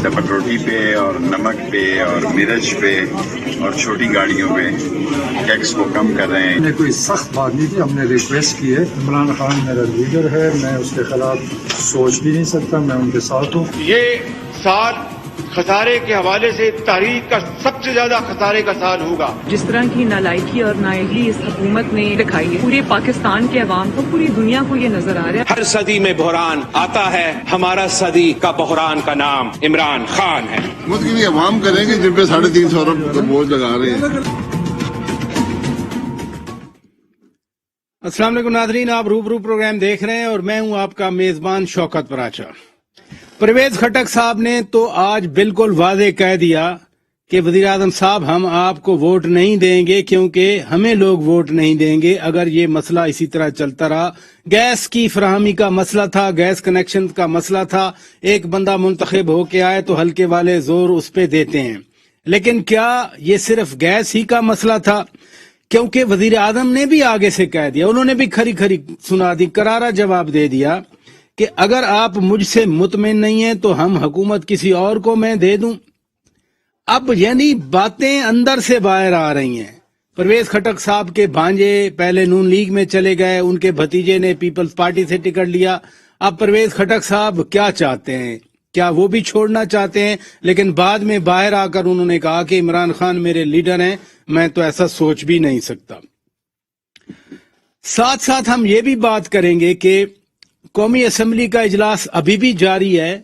Double रोटी पे और नमक पे और मिर्च पे और छोटी गाड़ियों पे टैक्स को कम कर रहे हैं। हमने कोई सख्त बात नहीं की, हमने रिक्वेस्ट की है। इमरान खान मेरा लीडर है, मैं उसके खिलाफ सोच भी नहीं सकता, मैं उनके साथ हूँ। ये साल खसारे के हवाले से तारीख का सबसे ज्यादा खसारे का साल होगा। जिस तरह की नालायकी और नाअहली इस हुकूमत ने दिखाई है, पूरे पाकिस्तान के अवाम को, पूरी दुनिया को ये नजर आ रहा है। हर सदी में बहरान आता है, हमारा सदी का बहरान का नाम इमरान खान है। मुल्क की अवाम करेंगे जिन पे 350 अरब का बोझ लगा रहे हैं। अस्सलाम वालेकुम नाज़रीन, आप रूबरू प्रोग्राम देख रहे हैं और मैं हूं आपका मेजबान शौकत पराचा। परवेज खटक साहब ने तो आज बिल्कुल वादे कह दिया कि वज़ीर आज़म साहब हम आपको वोट नहीं देंगे क्योंकि हमें लोग वोट नहीं देंगे अगर ये मसला इसी तरह चलता रहा। गैस की फराहमी का मसला था, गैस कनेक्शन का मसला था, एक बंदा मुंतखब होके आए तो हल्के वाले जोर उस पे देते हैं। लेकिन क्या ये सिर्फ गैस ही का मसला था? क्योंकि वज़ीर आज़म ने भी आगे से कह दिया, उन्होंने भी खरी खरी सुना दी, करारा जवाब दे दिया कि अगर आप मुझसे मुतमिन नहीं हैं तो हम हुकूमत किसी और को मैं दे दूं। अब यानी बातें अंदर से बाहर आ रही हैं। परवेज खटक साहब के भांजे पहले नून लीग में चले गए, उनके भतीजे ने पीपल्स पार्टी से टिकट लिया। अब परवेज खटक साहब क्या चाहते हैं? क्या वो भी छोड़ना चाहते हैं? लेकिन बाद में बाहर आकर उन्होंने कहा कि इमरान खान मेरे लीडर हैं, मैं तो ऐसा सोच भी नहीं सकता। साथ साथ हम ये भी बात करेंगे कि कौमी असम्बली का इजलास अभी भी जारी है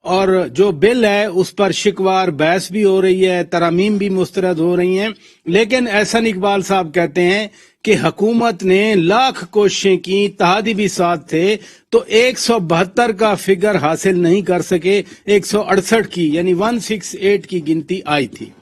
और जो बिल है उस पर शिकवार बहस भी हो रही है, तरामीम भी मुस्तरद हो रही हैं। लेकिन एहसन इकबाल साहब कहते हैं कि हुकूमत ने लाख कोशिशें की, तहादी भी साथ थे, तो 172 का फिगर हासिल नहीं कर सके, 168 की यानी 168 की गिनती आई थी।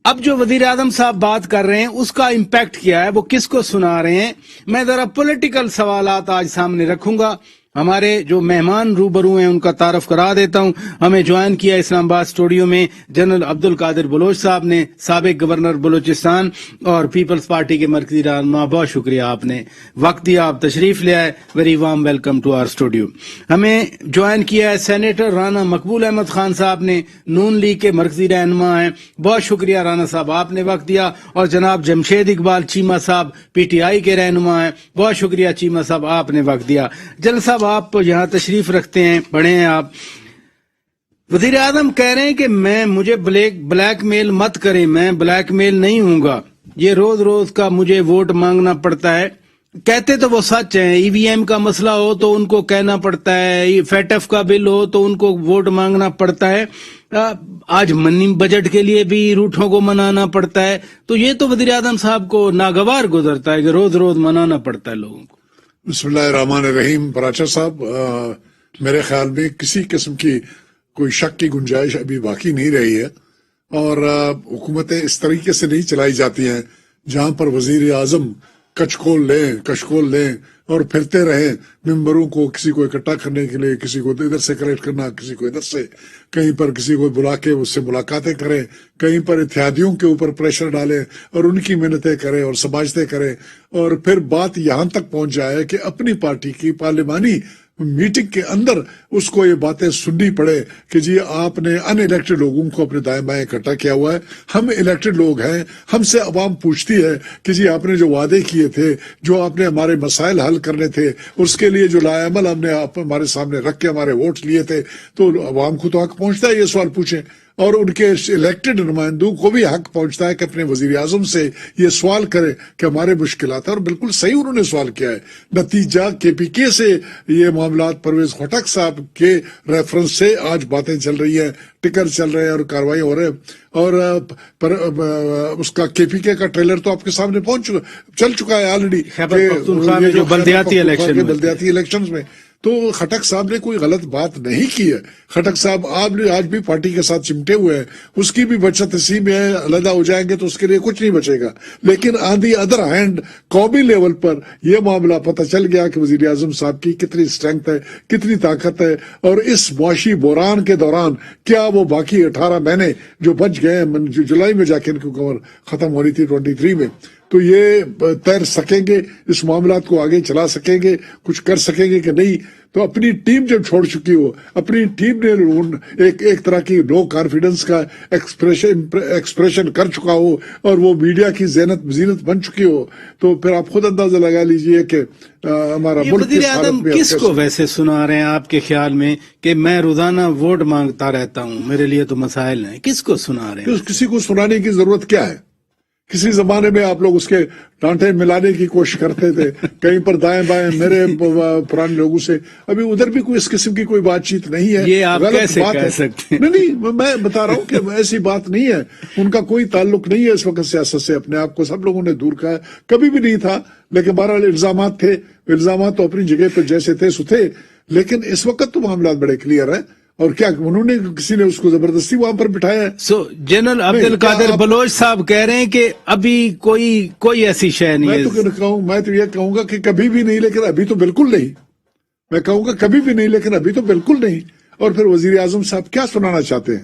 अब जो वजीर आजम साहब बात कर रहे हैं उसका इम्पैक्ट क्या है, वो किसको सुना रहे हैं, मैं जरा पॉलिटिकल सवालात आज सामने रखूंगा। हमारे जो मेहमान रूबरू हैं उनका तारफ करा देता हूं। हमें ज्वाइन किया इस्लामाबाद स्टूडियो में जनरल अब्दुल कादिर बलोच साहब ने, साबिक गवर्नर बलोचिस्तान और पीपल्स पार्टी के मरकजी रहनुमा। बहुत शुक्रिया, आपने वक्त दिया, आप तशरीफ ले आए। Very warm welcome to our studio. हमें ज्वाइन किया है सेनेटर राना मकबूल अहमद खान साहब ने, नून लीग के मरकजी रहनुमा हैं। बहुत शुक्रिया राना साहब, आपने वक्त दिया। और जनाब जमशेद इकबाल चीमा साहब PTI के रहनुमा हैं। बहुत शुक्रिया चीमा साहब, आपने वक्त दिया। जनरल साहब आप यहाँ तशरीफ रखते हैं, बड़े हैं आप। वज़ीर आज़म कह रहे हैं कि मुझे ब्लैकमेल मत करें, मैं ब्लैकमेल नहीं हूंगा, ये रोज रोज का मुझे वोट मांगना पड़ता है। कहते तो वो सच है, EVM का मसला हो तो उनको कहना पड़ता है, FATF का बिल हो तो उनको वोट मांगना पड़ता है, आज मनी बजट के लिए भी रूठों को मनाना पड़ता है। तो ये तो वज़ीर आज़म साहब को नागवार गुजरता है कि रोज रोज मनाना पड़ता है लोगों को। बिस्मिल्लाहिर्रहमानिर्रहीम। पराचा साहब, मेरे ख्याल में किसी किस्म की कोई शक की गुंजाइश अभी बाकी नहीं रही है और हुकूमतें इस तरीके से नहीं चलाई जाती हैं जहां पर वजीर आजम कचकोल लें और फिरते रहें मेंबरों को, किसी को इकट्ठा करने के लिए, किसी को इधर से कलेक्ट करना, किसी को इधर से, कहीं पर किसी को बुला के उससे मुलाकातें करें, कहीं पर इत्यादियों के ऊपर प्रेशर डालें और उनकी मिन्नतें करें और समाजतें करें और फिर बात यहां तक पहुंच जाए कि अपनी पार्टी की पार्लिमानी मीटिंग के अंदर उसको ये बातें सुननी पड़े कि जी आपने अनइलेक्टेड लोगों को अपने दाएं बाएं इकट्ठा किया हुआ है, हम इलेक्टेड लोग हैं, हमसे अवाम पूछती है कि जी आपने जो वादे किए थे, जो आपने हमारे मसाइल हल करने थे, उसके लिए जो लाएमल हमने आप हमारे सामने रख के हमारे वोट लिए थे, तो अवाम को तो हक पहुंचता है ये सवाल पूछें और उनके इलेक्टेड नुमाइंदों को भी हक पहुंचता है कि अपने वजीर आजम से ये सवाल करें कि हमारे मुश्किलात है। और बिल्कुल सही उन्होंने सवाल किया है। नतीजा KPK से ये मामलात परवेज खटक साहब के रेफरेंस से आज बातें चल रही हैं, टिकर चल रहे हैं और कार्रवाई हो रहे हैं और उसका KPK का ट्रेलर तो आपके सामने चल चुका है ऑलरेडी जो बल्दियाती इलेक्शन में। तो खटक साहब ने कोई गलत बात नहीं की है। खटक साहब आज भी पार्टी के साथ चिमटे हुए हैं, उसकी भी बचत इसी में है, अलग हो जाएंगे तो उसके लिए कुछ नहीं बचेगा। लेकिन ऑन दी अदर हैंड कौमी लेवल पर यह मामला पता चल गया कि वजीर आजम साहब की कितनी स्ट्रेंथ है, कितनी ताकत है और इस मुआशी बहरान के दौरान क्या वो बाकी 18 महीने जो बच गए, जुलाई में जाके इनकी उम्र खत्म हो रही थी 23 में, تو یہ تیر سکیں گے, اس معاملات کو آگے چلا سکیں گے, کچھ کر سکیں گے کہ نہیں. تو اپنی ٹیم جب چھوڑ چکی ہو, اپنی ٹیم نے ایک طرح کی لو کانفیڈنس کا ایکسپریشن کر چکا ہو اور وہ میڈیا کی زینت بن چکی ہو, تو پھر آپ خود اندازہ لگا لیجئے کہ ہمارا ملک وزیر اعظم کس کو ویسے سنا رہے ہیں آپ کے خیال میں کہ میں روزانہ ووٹ مانگتا رہتا ہوں, میرے لیے تو مسائل ہیں, کس کو سنا رہے ہیں؟ کسی کو سنانے کی ضرورت کیا ہے؟ کسی زمانے میں آپ لوگ اس کے ڈانٹے ملانے کی کوشش کرتے تھے, کہیں پر دائیں بائیں میرے پرانے لوگوں سے. ابھی ادھر بھی کوئی اس قسم کی کوئی بات چیت نہیں ہے. یہ آپ کیسے کہہ سکتے ہیں؟ نہیں, میں بتا رہا ہوں کہ ایسی بات نہیں ہے. ان کا کوئی تعلق نہیں ہے اس وقت سیاست سے. اپنے آپ کو سب لوگوں نے دور کہا, کبھی بھی نہیں تھا, لیکن بہرحال الزامات تھے. الزامات تو اپنی جگہ پہ جیسے تھے سو تھے, لیکن اس وقت تو معاملات بڑے کلیئر ہیں. اور کیا انہوں نے کسی نے اس کو زبردستی وہاں پر بٹھایا ہے؟ جنرل عبد القادر بلوچ صاحب کہہ رہے ہیں کہ ابھی کوئی ایسی شے نہیں ہے. میں تو یہ کہوں گا کہ کبھی بھی نہیں, لیکن ابھی تو بالکل نہیں. میں کہوں گا کبھی بھی نہیں, لیکن ابھی تو بالکل نہیں. اور پھر وزیر اعظم صاحب کیا سنانا چاہتے ہیں,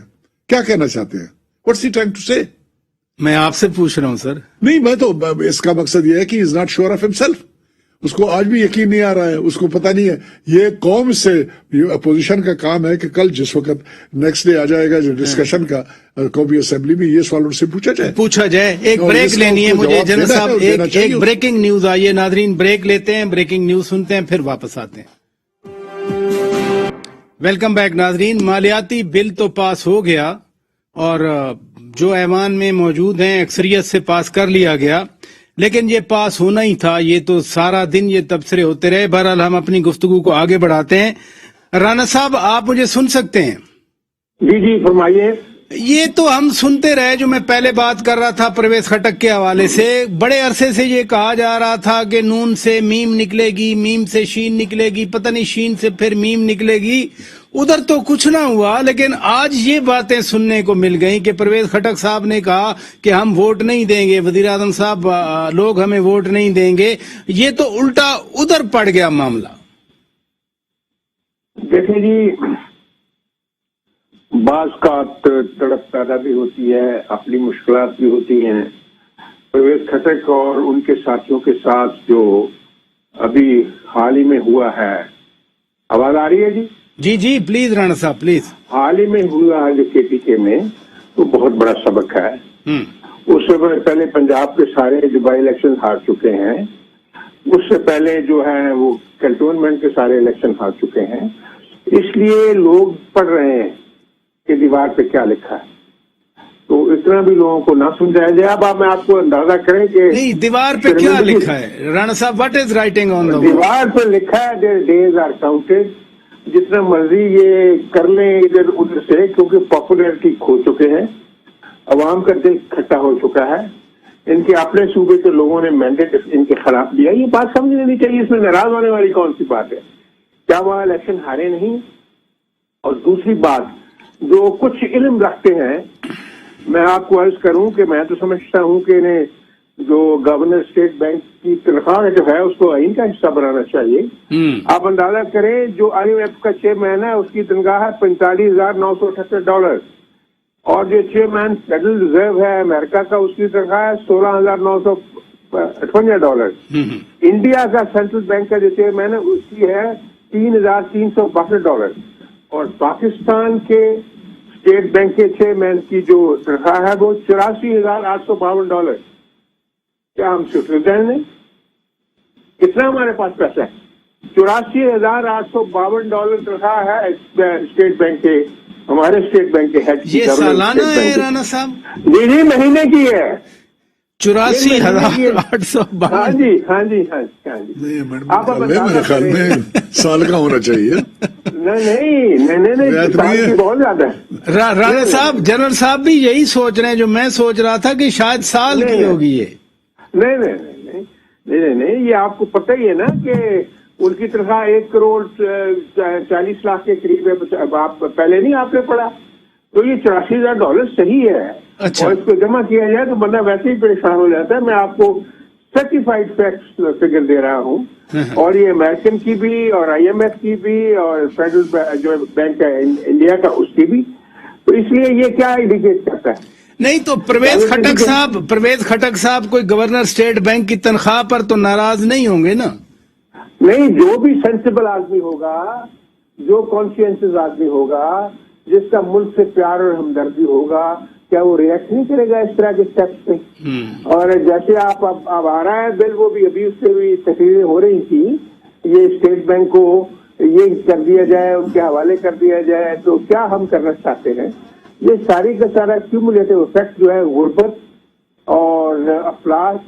کیا کہنا چاہتے ہیں؟ واٹس ہی ٹرائنگ ٹو سے؟ میں آپ سے پوچھ رہا ہوں سر. نہیں, میں تو اس کا مقصد یہ ہے کہ is not sure of himself. اس کو آج بھی یقین نہیں آ رہا ہے, اس کو پتہ نہیں ہے. یہ قوم سے اپوزیشن کا کام ہے کہ کل جس وقت نیکسٹ ڈے آ جائے گا جو ڈسکشن کا قومی اسمبلی میں, یہ سوال ان سے پوچھا جائے. ایک بریک لینی ہے مجھے جنرل صاحب, ایک بریکنگ نیوز آئی ہے. ناظرین بریک لیتے ہیں, بریکنگ نیوز سنتے ہیں, پھر واپس آتے ہیں. ویلکم بیک ناظرین. مالیاتی بل تو پاس ہو گیا اور جو ایوان میں موجود ہیں اکثریت سے پاس کر لیا گیا, لیکن یہ پاس ہونا ہی تھا. یہ تو سارا دن یہ تبصرے ہوتے رہے. بہرحال ہم اپنی گفتگو کو آگے بڑھاتے ہیں. رانا صاحب آپ مجھے سن سکتے ہیں؟ جی فرمائیے. یہ تو ہم سنتے رہے, جو میں پہلے بات کر رہا تھا پرویز خٹک کے حوالے سے. بڑے عرصے سے یہ کہا جا رہا تھا کہ نون سے میم نکلے گی, میم سے شین نکلے گی, پتہ نہیں شین سے پھر میم نکلے گی. ادھر تو کچھ نہ ہوا, لیکن آج یہ باتیں سننے کو مل گئیں کہ پرویز خٹک صاحب نے کہا کہ ہم ووٹ نہیں دیں گے. وزیر اعظم صاحب لوگ ہمیں ووٹ نہیں دیں گے. یہ تو الٹا ادھر پڑ گیا معاملہ. دیکھیں جی, بعض کا تڑپ پیدا بھی ہوتی ہے, اپنی مشکلات بھی ہوتی ہیں. پرویز خٹک اور ان کے ساتھیوں کے ساتھ جو ابھی حال ہی میں ہوا ہے, آواز آ رہی ہے جی؟ جی پلیز رانا صاحب پلیز. حال ہی میں ہوا جو KPK میں, وہ بہت بڑا سبق ہے. اس سے پہلے پنجاب کے سارے جو بائی الیکشن ہار چکے ہیں, اس سے پہلے جو ہے وہ کنٹونمنٹ کے سارے الیکشن ہار چکے ہیں. اس لیے لوگ پڑھ رہے ہیں کہ دیوار پہ کیا لکھا ہے, تو اتنا بھی لوگوں کو نہ سمجھایا جائے. اب میں آپ کو اندازہ کریں کہ نہیں دیوار پہ کیا لکھا ہے رانا صاحب, واٹ از رائٹنگ آن دا دیوار پہ لکھا ہے their days are counted. جتنا مرضی یہ کر لیں ادھر ادھر سے, کیونکہ پاپولیرٹی کھو چکے ہیں, عوام کا دل کھٹا ہو چکا ہے. ان کے اپنے صوبے کے لوگوں نے مینڈیٹ ان کے خلاف لیا. یہ بات سمجھ لینی چاہیے, اس میں ناراض ہونے والی کون سی بات ہے؟ کیا وہ الیکشن ہارے نہیں؟ اور دوسری بات, جو کچھ علم رکھتے ہیں, میں آپ کو عرض کروں کہ میں تو سمجھتا ہوں کہ انہیں جو گورنر اسٹیٹ بینک کی تنخواہ جو ہے اس کو آئین کا حصہ بنانا چاہیے. آپ اندازہ کریں, جو IMF کا چیئرمین ہے اس کی تنخواہ ہے $45,978, اور جو چیئرمین فیڈرل ریزرو ہے امریکہ کا, اس کی تنخواہ ہے $16,958. انڈیا کا سینٹرل بینک کا جو چیئرمین ہے اس کی ہے $3,362. اور پاکستان کے اسٹیٹ بینک کے چیئرمین کی جو تنخواہ ہے وہ $84,852. کیا ہم سوئٹزرلینڈ ہیں؟ کتنا ہمارے پاس پیسہ ہے؟ $84,852 تنخواہ ہے اسٹیٹ بینک کے, ہمارے اسٹیٹ بینک کے ہیڈ. یہ سالانہ ہے رانا صاحب؟ جی مہینے کی ہے. 84,852. ہاں جی. آپ میرے خیال میں سال کا ہونا چاہیے. نہیں بہت زیادہ ہے. رانا صاحب, جنرل صاحب بھی یہی سوچ رہے ہیں جو میں سوچ رہا تھا کہ شاید سال کی ہوگی یہ. نہیں, یہ آپ کو پتہ ہی ہے نا کہ ان کی تنخواہ 1,40,00,000 کے قریب ہے. آپ پہلے نہیں آپ نے پڑھا, تو یہ $84,000 صحیح ہے. اور اس کو جمع کیا جائے تو بندہ ویسے ہی پریشان ہو جاتا ہے. میں آپ کو سرٹیفائڈ فیکٹس فگر دے رہا ہوں, اور یہ امریکن کی بھی اور IMF کی بھی اور فیڈرل جو بینک ہے انڈیا کا اس کی بھی. تو اس لیے یہ کیا انڈیکیٹ کرتا ہے؟ नहीं तो परवेज खटक साहब कोई गवर्नर स्टेट बैंक की तनख्वाह पर तो नाराज नहीं होंगे ना? नहीं, जो भी सेंसिबल आदमी होगा, जो कॉन्शियसनेस आदमी होगा, जिसका मुल्क से प्यार और हमदर्दी होगा, क्या वो रिएक्ट नहीं करेगा इस तरह के स्टेप्स पे? और जैसे आप अब आ रहा है बिल, वो भी अभी उससे भी तकरीरें हो रही थी, ये स्टेट बैंक को ये कर दिया जाए, उनके हवाले कर दिया जाए, तो क्या हम करना चाहते हैं? ये सारी का सारा क्यूमुलेटिव इफेक्ट जो है गुर्बत और अफलास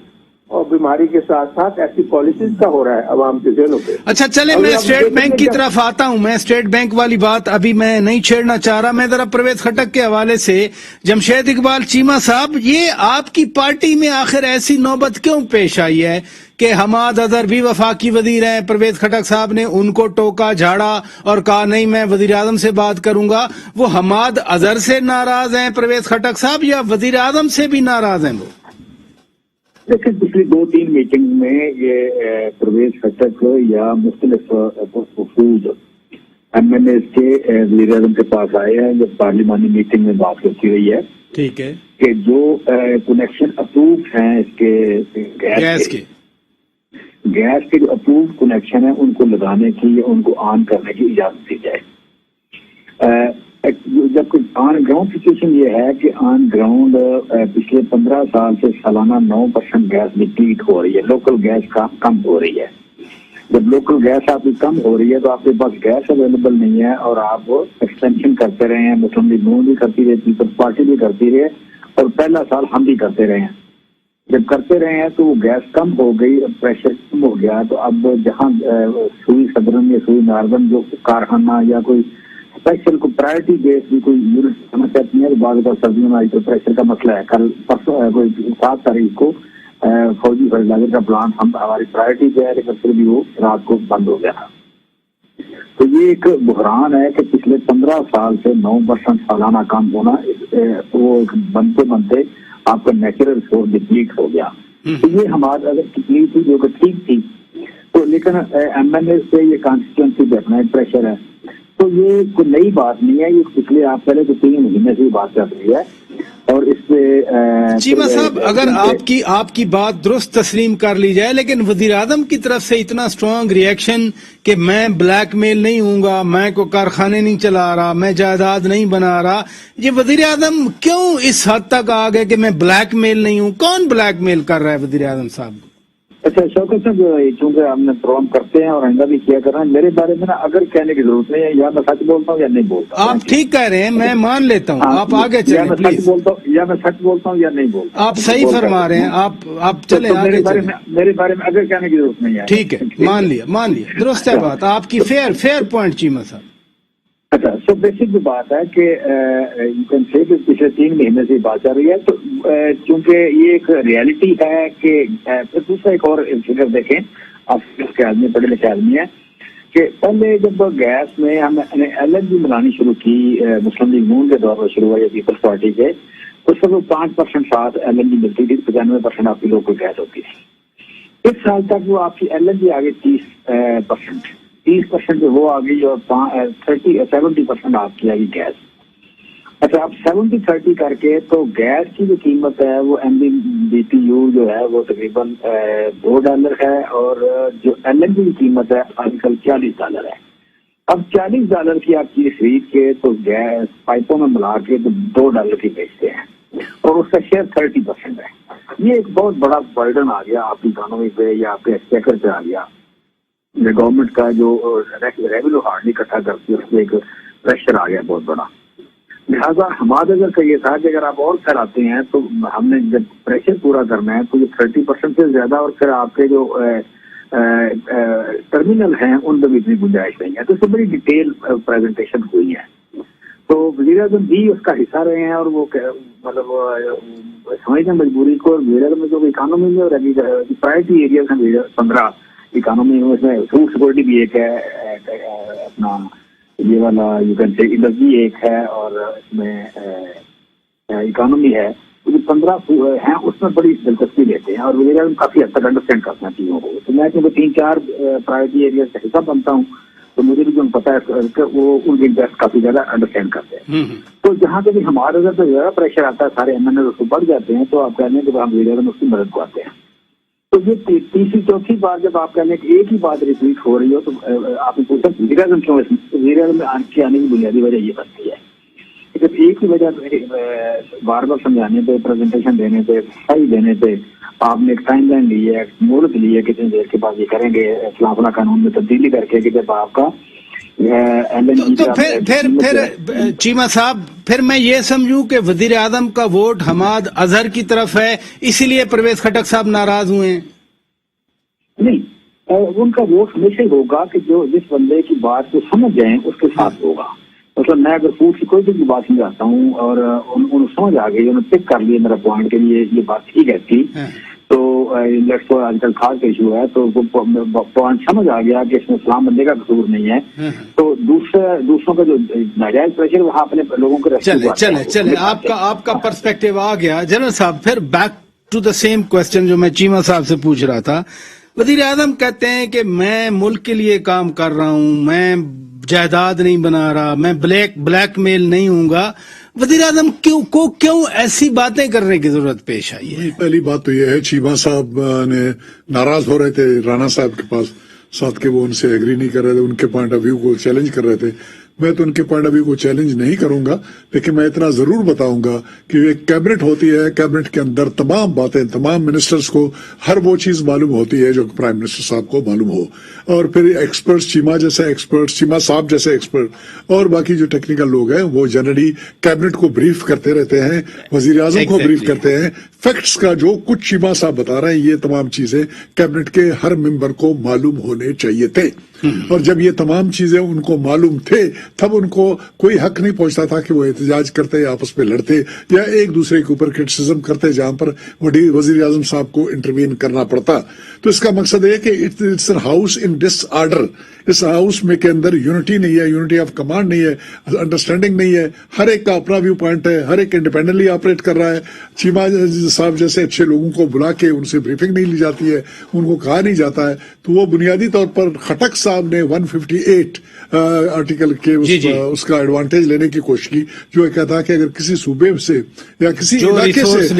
और बीमारी के साथ साथ ऐसी पॉलिसीज का हो रहा है अवाम के ज़हनों पे। अच्छा चले, मैं स्टेट बैंक की तरफ आता हूं। मैं स्टेट बैंक वाली बात अभी मैं नहीं छेड़ना चाह रहा। मैं जरा परवेज खटक के हवाले से, जमशेद इकबाल चीमा साहब, ये आपकी पार्टी में आखिर ऐसी नौबत क्यों पेश आई है कि हमाद अजहर भी वफाकी वजीर हैं, परवेज खटक साहब ने उनको टोका झाड़ा और कहा नहीं मैं वजीर आजम से बात करूंगा। वो हमाद अजहर से नाराज हैं परवेज खटक साहब, या वजीर आजम से भी नाराज हैं वो? देखिए, पिछली 2-3 मीटिंग में ये परवेज खटक या मुख्तलिफ MNAs के वज़ीर आज़म के पास आए हैं, जब पार्लिमानी मीटिंग में बात होती रही है, ठीक है, कि जो कनेक्शन अप्रूव हैं इसके गैस के जो अप्रूव कनेक्शन है उनको लगाने की या उनको ऑन करने की इजाजत दी जाए। जब ऑन ग्राउंड सिचुएशन ये है कि ऑन ग्राउंड पिछले 15 साल से सालाना 9% गैस डिप्लीट हो रही है, लोकल गैस कम हो रही है। जब लोकल गैस आपकी कम हो रही है तो आपके पास गैस अवेलेबल नहीं है और आप एक्सटेंशन करते रहे हैं, मुस्लिम लीग नून भी करती रही, पीपल्स पार्टी भी करती रही और पहला साल हम भी करते रहे हैं। जब करते रहे हैं तो वो गैस कम हो गई, प्रेशर कम हो गया, तो अब जहाँ सुई सदरन या सुई नार्बन जो कारखाना या कोई स्पेशल को प्रायोरिटी बेस भी कोई यूनिट करना चाहती है, बाद में सर्दियों में आई तो प्रेशर का मसला है। कल परसों कोई 7 तारीख को फौजी फर्टिलाइजर का प्लांट हमारी प्रायोरिटी पे है, लेकिन फिर भी वो रात को बंद हो गया। तो ये एक बुहरान है कि पिछले 15 साल से 9% सालाना कम होना, वो बनते बनते आपका नेचुरल रिसोर्स डिप्लीट हो गया। तो ये हमारे अगर तकलीफ थी जो कि ठीक थी, तो लेकिन MNA से ये कॉन्स्टिट्यूंसी डेफिनेट प्रेशर है, तो ये कोई नई बात नहीं है। ये पिछले आप पहले तो 3 महीने से बात चल रही है और इससे चीमा साहब, अगर आपकी बात दुरुस्त तस्लीम कर ली जाए, लेकिन वजीर आजम की तरफ से इतना स्ट्रांग रिएक्शन कि मैं ब्लैकमेल नहीं हूँगा, मैं कोई कारखाने नहीं चला रहा, मैं जायदाद नहीं बना रहा, ये वजीर आजम क्यों इस हद तक आ गए कि मैं ब्लैकमेल नहीं हूँ? कौन ब्लैकमेल कर रहा है वजीर आजम साहब? अच्छा शौकत साहब, चूंकि आपने प्रोग्राम करते हैं और आइंदा भी किया कर रहे हैं, मेरे बारे में ना अगर कहने की जरूरत नहीं है, या मैं सच बोलता हूँ या नहीं बोलता। आप ठीक कह रहे हैं, मैं मान लेता हूँ, आप आगे चलें प्लीज। या मैं सच बोलता हूँ या नहीं बोलता, आप सही फरमा रहे हैं, आप चले आगे। मेरे बारे में अगर कहने की जरूरत नहीं है, ठीक है, मान लिया, दुरुस्त है बात आपकी, फेयर पॉइंट चीमा साहब। अच्छा, सो बेसिक जो बात है कि यू कैन से पिछले 3 महीने से बात चल रही है, तो चूंकि ये एक रियलिटी है कि फिर दूसरा एक और फिगर देखें, आप के आदमी पढ़े लिखे आदमी है, कि पहले जब गैस में हमने LNG मिलानी शुरू की, मुस्लिम लीग नून के दौर पर शुरू हुआ या पीपल्स पार्टी के, तो सब 5% साथ LNG मिलती थी, 95% आपकी लोकल गैस होती थी। इस साल तक वो आपकी LNG आ गई 30% वो आ गई और 70% आपकी आ गई गैस। अच्छा, आप 70-30 करके तो गैस की जो कीमत है वो MMBTU जो है वो तकरीबन $2 है, और जो LNG की कीमत है आजकल $40 है। अब $40 की आप चीज खरीद के तो गैस पाइपों में मिला के तो $2 की बेचते हैं और उसका शेयर 30% है। ये एक बहुत बड़ा बर्डन आ गया आपकी इकोनॉमी पे या आपके एक्सचेकर पे आ गया। गवर्नमेंट का जो रेवेन्यू हार्डली इकट्ठा करती है, उसमें एक प्रेशर आ गया बहुत बड़ा। लिहाजा हमारा अगर का ये था कि अगर आप और फैलाते हैं तो हमने जब प्रेशर पूरा करना है तो ये 30% से ज्यादा, और फिर आपके जो टर्मिनल हैं उन पर भी इतनी गुंजाइश नहीं है। तो इससे बड़ी डिटेल प्रेजेंटेशन हुई है, तो वज़ीर आज़म भी उसका हिस्सा रहे हैं और वो मतलब समझने मजबूरी को। वज़ीर आज़म में जो इकानमी में और प्रायोरिटी एरिया हैं 15 इकोनॉमी में, उसमें फूड सिक्योरिटी भी एक है, अपना ये वाला यू कैन से एनर्जी एक है, और इसमें इकोनॉमी है, जो 15 हैं उसमें बड़ी दिलचस्पी लेते हैं और वगैरह काफी हद तक अंडरस्टैंड करते हैं चीजों को। तो मैं क्योंकि 3-4 प्रायोरिटी एरिया का हिस्सा बनता हूँ, तो मुझे भी जो پتا ہے کہ وہ ان کی انٹرسٹ کافی زیادہ انڈرسٹینڈ کرتے ہیں. تو جہاں سے بھی ہمارے ادھر تو زیادہ پریشر آتا ہے, سارے ایم این اے اس کو بڑھ جاتے ہیں, تو آپ کہہ لیں کہ ہم وزیر اعظم اس کی مدد کو آتے ہیں. تو یہ تیسری چوتھی بار جب آپ کہہ لیں کہ ایک ہی بات ریپیٹ ہو رہی ہو, تو آپ نے پوچھا وزیر اعظم کیوں, وزیر اعظم کے آنے کی بنیادی وجہ یہ بنتی ہے کہ جب ایک ہی وجہ بار بار سمجھانے پہ, پریزنٹیشن دینے پہ, صحیح دینے پہ آپ نے ایک ٹائم لائن لی ہے, مہلت لی ہے کتنی دیر کے بعد یہ کریں گے, فلاں قانون میں تبدیلی کر کے کہ جب آپ کا تو پھر چیمہ صاحب, پھر میں یہ سمجھوں کہ وزیر اعظم کا ووٹ حماد اظہر کی طرف ہے, اسی لیے پرویز خٹک صاحب ناراض ہوئے ہیں؟ نہیں, ان کا ووٹ ہمیشہ ہی ہوگا کہ جو جس بندے کی بات کو سمجھ جائیں اس کے ساتھ ہوگا. مطلب میں اگر پوچھ کوئی بھی بات سمجھاتا ہوں اور انہوں سمجھ آ گئی, انہوں نے پک کر لیا میرا پوائنٹ کہ یہ بات ٹھیک ہے تھی, تو لیٹس آج کل خاص ایشو ہے, تو وہ پوائنٹ سمجھ آ گیا کہ اس میں اسلام بندے کا قصور نہیں ہے, تو دوسروں کا جو ناجائز پریشر وہاں اپنے لوگوں کو چلے آپ کا پرسپیکٹو آ گیا. جنرل صاحب, پھر back to the same question جو میں چیمہ صاحب سے پوچھ رہا تھا. وزیر اعظم کہتے ہیں کہ میں ملک کے لیے کام کر رہا ہوں, میں جائیداد نہیں بنا رہا, میں بلیک میل نہیں ہوں گا. وزیر اعظم کیوں ایسی باتیں کرنے کی ضرورت پیش آئی ہے؟ پہلی بات تو یہ ہے, چیمہ صاحب نے ناراض ہو رہے تھے رانا صاحب کے پاس ساتھ کے, وہ ان سے ایگری نہیں کر رہے تھے, ان کے پوائنٹ آف ویو کو چیلنج کر رہے تھے. میں تو ان کے پوائنٹ آف ویو کو چیلنج نہیں کروں گا, لیکن میں اتنا ضرور بتاؤں گا کہ ایک کیبنٹ ہوتی ہے, کیبنٹ کے اندر تمام باتیں, تمام منسٹرز کو ہر وہ چیز معلوم ہوتی ہے جو پرائم منسٹر صاحب کو معلوم ہو, اور پھر ایکسپرٹس, چیمہ جیسے ایکسپرٹ, چیمہ صاحب جیسے ایکسپرٹ اور باقی جو ٹیکنیکل لوگ ہیں وہ جنرلی کیبنٹ کو بریف کرتے رہتے ہیں, وزیر اعظم کو بریف کرتے ہیں. فیکٹس کا جو کچھ چیمہ صاحب بتا رہے ہیں, یہ تمام چیزیں کیبنٹ کے ہر ممبر کو معلوم ہونے چاہیے تھے, اور جب یہ تمام چیزیں ان کو معلوم تھے تب ان کو کوئی حق نہیں پہنچتا تھا کہ وہ احتجاج کرتے یا آپس میں لڑتے یا ایک دوسرے کے اوپر کرٹیسزم کرتے جہاں پر وزیر اعظم صاحب کو انٹروین کرنا پڑتا. تو اس کا مقصد ہے کہ it's an house in disorder. اس ہاؤس میں کے اندر یونٹی نہیں ہے, یونٹی آف کمانڈ نہیں ہے, انڈرسٹینڈنگ نہیں ہے, ہر ایک کا اپنا ویو پوائنٹ ہے, ہر ایک انڈیپینڈنٹلی آپریٹ کر رہا ہے. چیمہ صاحب جیسے اچھے لوگوں کو بلا کے ان سے بریفنگ نہیں لی جاتی ہے, ان کو کہا نہیں جاتا ہے. تو وہ بنیادی طور پر خٹک صاحب نے 158 آرٹیکل کے اس کا ایڈوانٹیج لینے کی کوشش کی, جو یہ کہتا ہے کہ اگر کسی صوبے سے یا کسی علاقے سے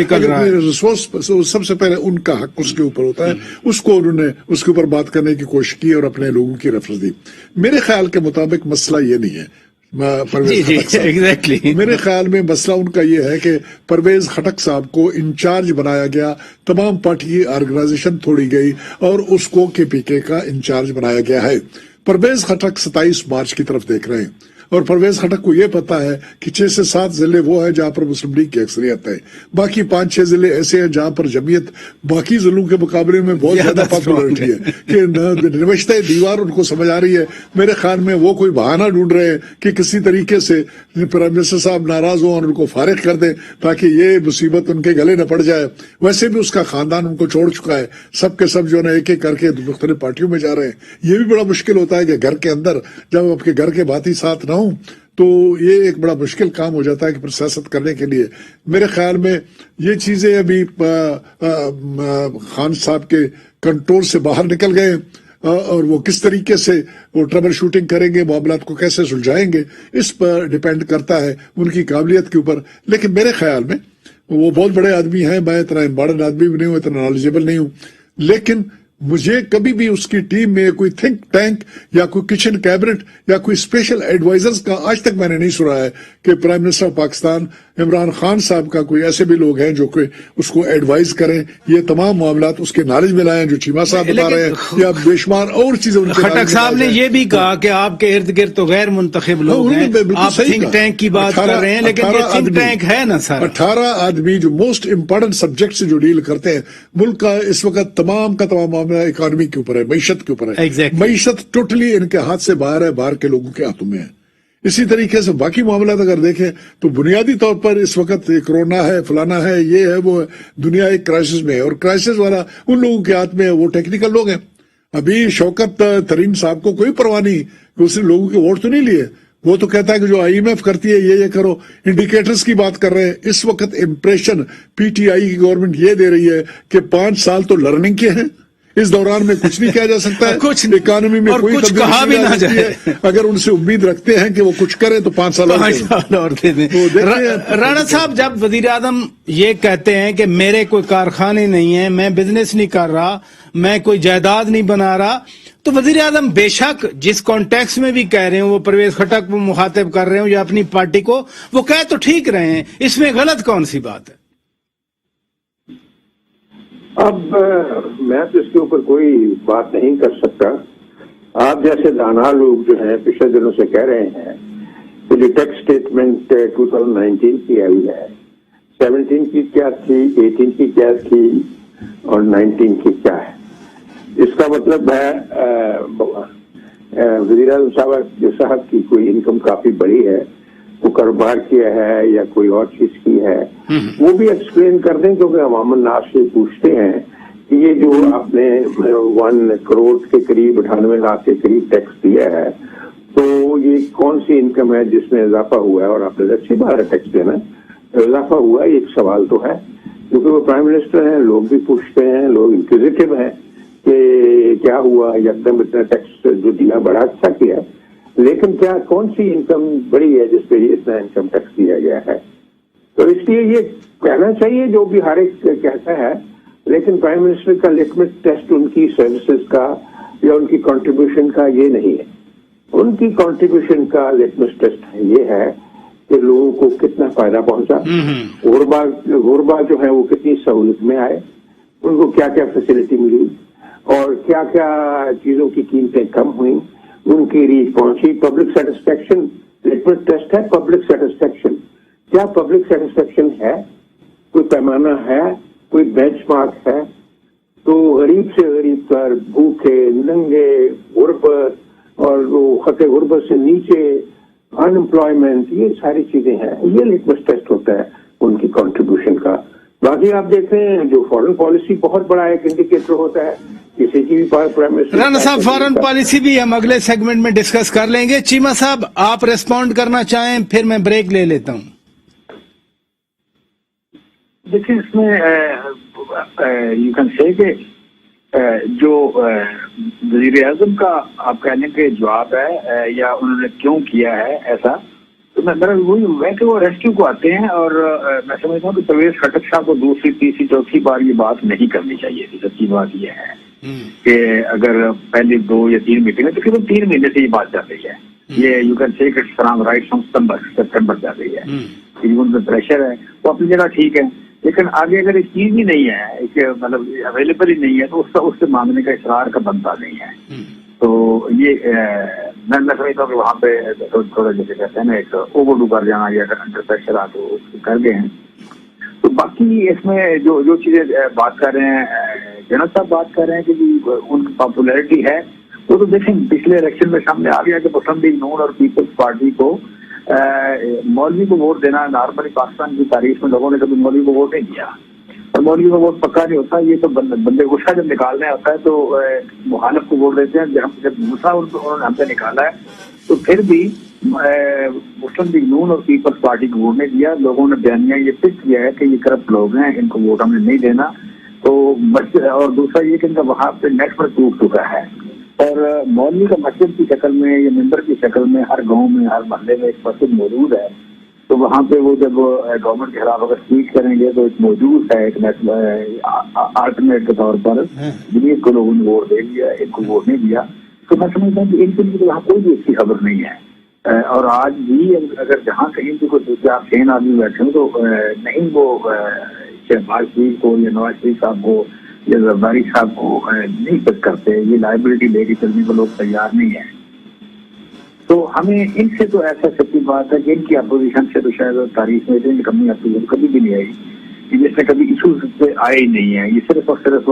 ریسورس, سب سے پہلے ان کا حق اس کے اوپر ہوتا ہے, اس کو انہوں نے اس کے اوپر بات کرنے کی کوشش کی اور اپنے لوگوں کی ریفرنس دی. میرے خیال کے مطابق مسئلہ یہ نہیں ہے میرے خیال میں مسئلہ ان کا یہ ہے کہ پرویز خٹک صاحب کو انچارج بنایا گیا, تمام پارٹی کی آرگنائزیشن توڑی گئی اور اس کو کے پی کے کا انچارج بنایا گیا ہے. پرویز خٹک 27 مارچ کی طرف دیکھ رہے ہیں, اور پرویز خٹک کو یہ پتا ہے کہ 6 سے 7 ضلع وہ ہیں جہاں پر مسلم لیگ کی اکثریت ہے, باقی 5-6 ضلع ایسے ہیں جہاں پر جمعیت باقی ضلعوں کے مقابلے میں بہت زیادہ پاپولرٹی ہے کہ نوشتہ دیوار ان کو سمجھ آ رہی ہے. میرے خیال میں وہ کوئی بہانہ ڈھونڈ رہے ہیں کہ کسی طریقے سے پرائم منسٹر صاحب ناراض ہوں اور ان کو فارغ کر دیں تاکہ یہ مصیبت ان کے گلے نہ پڑ جائے. ویسے بھی اس کا خاندان ان کو چھوڑ چکا ہے, سب کے سب جو ہے ایک ایک کر کے مختلف پارٹیوں میں جا رہے ہیں. یہ بھی بڑا مشکل ہوتا ہے کہ گھر کے اندر جب آپ کے گھر کے بات ہی ساتھ نہ ہوں تو یہ ایک بڑا مشکل کام ہو جاتا ہے کہ پھر سیاست کرنے کے لیے. میرے خیال میں یہ چیزیں ابھی خان صاحب کے کنٹرول سے باہر نکل گئے, اور وہ کس طریقے سے وہ ٹربل شوٹنگ کریں گے, معاملات کو کیسے سلجھائیں گے, اس پر ڈیپینڈ کرتا ہے ان کی قابلیت کے اوپر. لیکن میرے خیال میں وہ بہت بڑے آدمی ہیں, میں اتنا امپارٹنٹ آدمی بھی نہیں ہوں, اتنا نالجیبل نہیں ہوں, لیکن مجھے کبھی بھی اس کی ٹیم میں کوئی تھنک ٹینک یا کوئی کچن کیبنٹ یا کوئی اسپیشل ایڈوائزرز کا آج تک میں نے نہیں سنا ہے کہ پرائم منسٹر پاکستان عمران خان صاحب کا کوئی ایسے بھی لوگ ہیں جو کہ اس کو ایڈوائز کریں, یہ تمام معاملات اس کے نالج میں لائیں جو چیمہ صاحب بتا رہے ہیں, یا بے شمار اور چیزیں. خٹک صاحب نے یہ بھی کہا کہ آپ کے ارد گرد تو غیر منتخب لوگ ہیں, آپ تھنک ٹینک کی بات کر رہے ہیں, لیکن یہ تھنک ٹینک ہے نا سر. 18 آدمی جو موسٹ امپورٹنٹ سبجیکٹ سے جو ڈیل کرتے ہیں, ملک کا اس وقت تمام کا تمام معاملہ اکانومی کے اوپر ہے, معیشت کے اوپر ہے. معیشت ٹوٹلی ان کے ہاتھ سے باہر ہے, باہر کے لوگوں کے ہاتھوں میں ہے. اسی طریقے سے باقی معاملات اگر دیکھیں تو بنیادی طور پر اس وقت کرونا ہے, فلانا ہے, یہ ہے, وہ ہے, دنیا ایک کرائسس میں ہے, اور کرائسس والا ان لوگوں کے ہاتھ میں ہے, وہ ٹیکنیکل لوگ ہیں. ابھی شوکت ترین صاحب کو کوئی پرواہ نہیں کہ اس نے لوگوں کے ووٹ تو نہیں لیے, وہ تو کہتا ہے کہ جو IMF کرتی ہے یہ کرو, انڈیکیٹرز کی بات کر رہے ہیں. اس وقت امپریشن PTI کی گورنمنٹ یہ دے رہی ہے کہ 5 سال تو لرننگ کے ہیں, इस दौरान में कुछ नहीं किया जा सकता है, कुछ इकोनॉमी में और कोई कुछ तब्दीली कहा नहीं भी ला ना सकती जाए। है। अगर उनसे उम्मीद रखते हैं कि वो कुछ करें तो 5 साल और 5 दें। साल और दे दें। तो देखिए- राणा साहब, जब वजीर आजम ये कहते हैं कि मेरे कोई कारखाने नहीं है, मैं बिजनेस नहीं कर रहा, मैं कोई जायदाद नहीं बना रहा, तो वजीर आजम बेशक जिस कॉन्टेक्स्ट में भी कह रहे हो, वो परवेज खटक को मुखातिब कर रहे हो या अपनी पार्टी को, वो कह तो ठीक रहे हैं, इसमें गलत कौन सी बात है? अब मैं तो इसके ऊपर कोई बात नहीं कर सकता। आप जैसे दाना लोग जो हैं पिछले दिनों से कह रहे हैं कि जो टैक्स स्टेटमेंट 2019 की आई है, 17 की क्या थी, 18 की क्या थी और 19 की क्या है, इसका मतलब है वज़ीर आज़म साहब की कोई इनकम काफी बड़ी है, वो कारोबार किया है या कोई और चीज की है, वो भी एक्सप्लेन कर दें, क्योंकि अवामन नाज से पूछते हैं कि ये जो आपने 1 करोड़ के करीब 98 लाख के करीब टैक्स दिया है, तो ये कौन सी इनकम है जिसमें इजाफा हुआ है, और आपने अच्छी बात है टैक्स देना, इजाफा हुआ है, एक सवाल तो है, क्योंकि वो प्राइम मिनिस्टर हैं, लोग भी पूछते हैं, लोग इंक्विजिटिव हैं कि क्या हुआ, एकदम इतना टैक्स जो दिया बड़ा अच्छा किया, लेकिन क्या कौन सी इनकम बड़ी है जिस पे इतना इनकम टैक्स दिया गया है। तो इसलिए ये कहना चाहिए जो भी हर एक कहता है, लेकिन प्राइम मिनिस्टर का लिटमस टेस्ट उनकी सर्विसेज का या उनकी कंट्रीब्यूशन का ये नहीं है। उनकी कंट्रीब्यूशन का लिटमस टेस्ट ये है कि लोगों को कितना फायदा पहुंचा, गुरबा जो है वो कितनी सहूलियत में आए, उनको क्या क्या फैसिलिटी मिली और क्या क्या चीजों की कीमतें कम हुई, उनकी रीच पहुंची। पब्लिक सेटिस्फेक्शन लिटमस टेस्ट है, पब्लिक सेटिस्फेक्शन। क्या पब्लिक सेटिस्फेक्शन है, कोई पैमाना है, कोई बेंचमार्क है? तो गरीब से गरीब पर, भूखे, नंगे, गुर्बत और वो खते गुर्बत से नीचे, अनएम्प्लॉयमेंट, ये सारी चीजें हैं। ये लिटमस टेस्ट होता है उनकी कंट्रीब्यूशन का। बाकी आप देख रहे हैं जो फॉरेन पॉलिसी बहुत बड़ा एक इंडिकेटर होता है किसी की भी प्राइम मिनिस्टर। राणा साहब, फॉरेन पॉलिसी भी हम अगले सेगमेंट में डिस्कस कर लेंगे। चीमा साहब, आप रेस्पॉन्ड करना चाहें, फिर मैं ब्रेक ले लेता हूं। देखिए, इसमें यू कैन से कि जो वजीर आजम का आप कहने के जवाब है या उन्होंने क्यों किया है ऐसा, तो मेरा वही है कि वो रेस्क्यू को आते हैं और मैं समझता हूँ कि परवेज खटक साहब को दूसरी, तीसरी, चौथी बार ये बात नहीं करनी चाहिए थी। सच्ची बात ये है कि अगर पहले 2 या 3 मीटिंग है तो केवल 3 महीने से ये बात चल रही है। ये you can say from right from September चल रही है। उन प्रेशर है वो अपनी जगह ठीक है, लेकिन आगे अगर एक चीज ही नहीं है, मतलब अवेलेबल ही नहीं है, तो उससे मांगने का इसरार का बनता नहीं है। तो ये मैं समझता हूँ कि वहाँ पे थोड़ा जैसे कहते हैं ना, एक ओवरडू कर जाना या अंडर प्रेशर आ तो कर गए हैं। तो बाकी इसमें जो चीजें बात कर रहे हैं, जनरल साहब बात कर रहे हैं कि उनकी पॉपुलैरिटी है, वो तो देखें पिछले इलेक्शन में सामने आ गया कि मुस्लिम लीग नून और पीपल्स पार्टी को मौलवी को वोट देना, नॉर्मली पाकिस्तान की तारीख में लोगों ने कभी मौलवी को वोट नहीं दिया, और मौलवी का वोट पक्का नहीं होता। ये तो बंदे गुस्सा जब निकालना होता है तो मुखालिफ को वोट देते हैं। जब गुस्सा उन्होंने हमसे निकाला है तो फिर भी मुस्लिम लीग नून और पीपल्स पार्टी को वोट नहीं दिया। लोगों ने बयानिया ये फिक्स किया है कि ये करप्ट लोग हैं, इनको वोट हमने नहीं देना। तो और दूसरा ये कि इनका वहां पे नेटवर्क टूट चुका है, और मौलवी का मस्जिद की शक्ल में या मेंबर की शक्ल में हर गांव में, हर मोहल्ले में एक मस्जिद मौजूद है। तो वहाँ पे वो जब गवर्नमेंट के खिलाफ अगर स्पीच करेंगे तो एक मौजूद है, एक आल्टरनेट के तौर पर, जिन्हें को लोगों ने वोट दे दिया, इनको वोट नहीं दिया। तो मैं समझता हूँ कि इनके लिए वहाँ कोई भी अच्छी खबर नहीं है। और आज भी अगर जहाँ कहीं भी कोई 2-4 आदमी बैठे हो तो नहीं वो शहबाज शरीफ को या नवाज शरीफ साहब को या जरदारी साहब को नहीं पिक करते। ये लाइबिलिटी लेके चलने को लोग तैयार नहीं है। तो हमें इनसे तो ऐसा सच्ची बात है कि इनकी अपोजिशन से तो शायद तारीख में इतनी कमी आती कभी भी नहीं आई, जिससे कभी इशूज पे आए ही नहीं है। ये सिर्फ और सिर्फ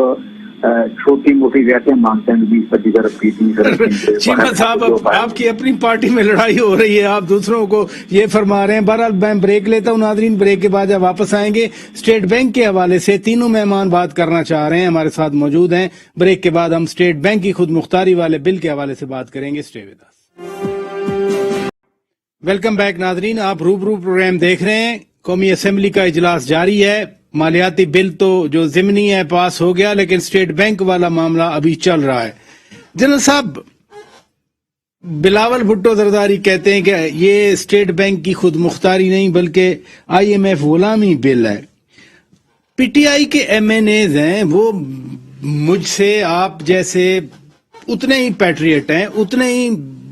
छोटी मोटी रहते हैं, मांगते हैं 20-25 अरब की 30 अरब। चीमा साहब, आपकी अपनी पार्टी में लड़ाई हो रही है, आप दूसरों को ये फरमा रहे हैं। बहरहाल मैं ब्रेक लेता हूँ नाजरीन, ब्रेक के बाद जब वापस आएंगे स्टेट बैंक के हवाले से तीनों मेहमान बात करना चाह रहे हैं, हमारे साथ मौजूद हैं। ब्रेक के बाद हम स्टेट बैंक की खुद मुख्तारी वाले बिल के हवाले से बात करेंगे। Stay with us. Welcome back नाजरीन, आप रूबरू प्रोग्राम देख रहे हैं। कौमी असेंबली का इजलास जारी है, मालियाती बिल तो जो ज़िमनी है पास हो गया, लेकिन स्टेट बैंक वाला मामला अभी चल रहा है। जनरल साहब, बिलावल भुट्टो जरदारी कहते हैं कि ये स्टेट बैंक की खुद मुख्तारी नहीं बल्कि IMF गुलामी बिल है। PTI के MNAs हैं, वो मुझसे आप जैसे उतने ही पैट्रियट हैं, उतने ही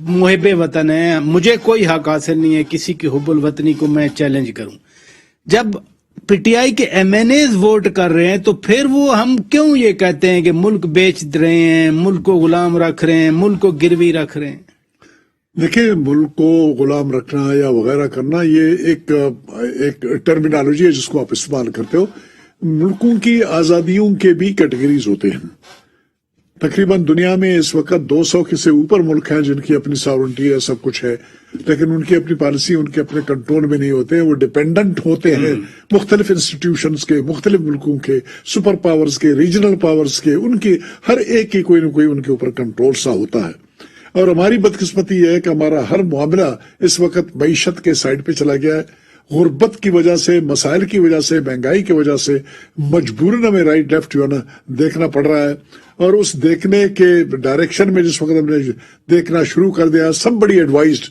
मुहिब वतन हैं। मुझे कोई हक हासिल नहीं है किसी की हुब्बुल वतनी को मैं चैलेंज करूं। जब PTI के MNAs वोट कर रहे हैं तो फिर वो हम क्यों ये कहते हैं कि मुल्क बेच रहे हैं, मुल्क को गुलाम रख रहे हैं, मुल्क को गिरवी रख रहे हैं? देखिए, मुल्क को गुलाम रखना या वगैरह करना ये एक टर्मिनोलॉजी है जिसको आप इस्तेमाल करते हो। मुल्कों की आज़ादियों के भी कैटेगरीज होते हैं। तकरीबन दुनिया में इस वक्त 200 के से ऊपर मुल्क हैं जिनकी अपनी सॉवरेनिटी है, सब कुछ है, लेकिन उनकी अपनी पॉलिसी उनके अपने कंट्रोल में नहीं होते हैं। वो डिपेंडेंट होते हैं मुख्तलिफ इंस्टीट्यूशंस के, मुख्तलिफ मुल्कों के, सुपर पावर्स के, रीजनल पावर्स के। उनकी हर एक की कोई न कोई उनके ऊपर कंट्रोल सा होता है। और हमारी बदकिस्मती है कि हमारा हर मामला इस वक्त मईशत के साइड पे चला गया है। गुर्बत की वजह से, मसाइल की वजह से, महंगाई की वजह से मजबूरन हमें राइट लेफ्ट जो है ना देखना पड़ रहा है। और उस देखने के डायरेक्शन में जिस वक्त हमने देखना शुरू कर दिया, सब बड़ी एडवाइज्ड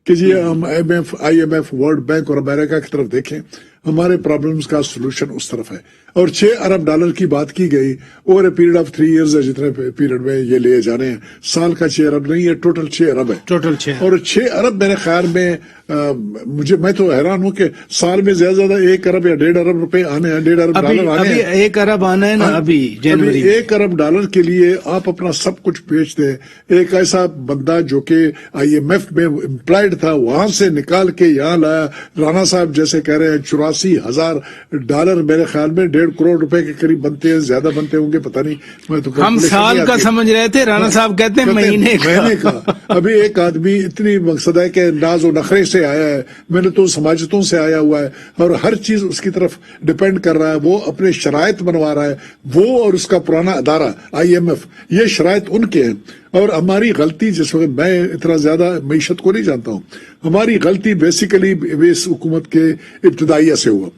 कि जी हम IMF, वर्ल्ड बैंक और अमेरिका की तरफ देखें, हमारे प्रॉब्लम्स का सोल्यूशन उस तरफ है। और 6 अरब डॉलर की बात की गई over a period of 3 years है, जितने पीरियड में ये लिए जाने हैं। साल का 6 अरब नहीं है, टोटल 6 अरब है। टोटल 6 और 6 अरब मेरे ख्याल में मैं तो हैरान हूं कि साल में ज्यादा 1 अरब या 1.5 अरब रुपए आने हैं, 1.5 अरब डॉलर आने हैं। 1 अरब आना है ना अभी जनवरी। 1 अरब डॉलर के लिए आप अपना सब कुछ बेच दें। एक ऐसा बंदा जो कि IMF में एम्प्लॉयड था, वहां से निकाल के यहाँ लाया। राणा साहब जैसे कह रहे हैं $84,000 मेरे ख्याल में 1.5 करोड़ रुपए के करीब बनते हैं, ज्यादा बनते होंगे पता नहीं। मैं तो हम साल का समझ रहे थे, राणा साहब कहते हैं महीने का। अभी एक आदमी इतनी मकसद है कि नाज और नखरे से आया है, मैंने तो समाजतों से आया हुआ है और हर चीज उसकी तरफ डिपेंड कर रहा है। वो अपने शराइत बनवा रहा है, वो और उसका पुराना अदारा IMF, ये शराइत उनके हैं। और हमारी गलती, जिस वक्त मैं इतना ज्यादा मईशत को नहीं जानता हूं, हमारी गलती बेसिकली इस हुकूमत के इब्तदाइया से हुआ।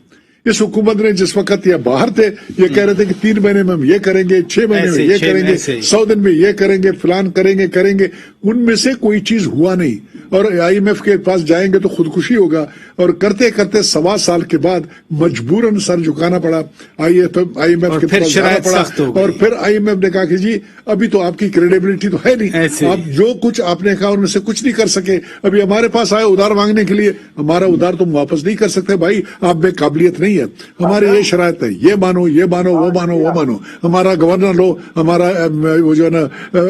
इस हुकूमत ने जिस वक्त ये बाहर थे, ये कह रहे थे कि 3 महीने में हम ये करेंगे, 6 महीने में ये करेंगे, 100 दिन में ये करेंगे, फलान करेंगे। उनमें से कोई चीज हुआ नहीं। और IMF के पास जाएंगे तो खुदकुशी होगा। और करते करते 1.25 साल के बाद मजबूरन सर झुकाना पड़ा, IMF के पास जाना पड़ा। और फिर IMF ने कहा कि जी अभी तो आपकी क्रेडिबिलिटी तो है नहीं, आप जो कुछ आपने कहा उनमें से कुछ नहीं कर सके। अभी हमारे पास आए उधार मांगने के लिए, हमारा उधार तुम वापस नहीं कर सकते भाई, आप में काबिलियत नहीं है। हमारी ये शराइत है, ये मानो, वो मानो। हमारा गवर्नर लो, हमारा वो जो है ना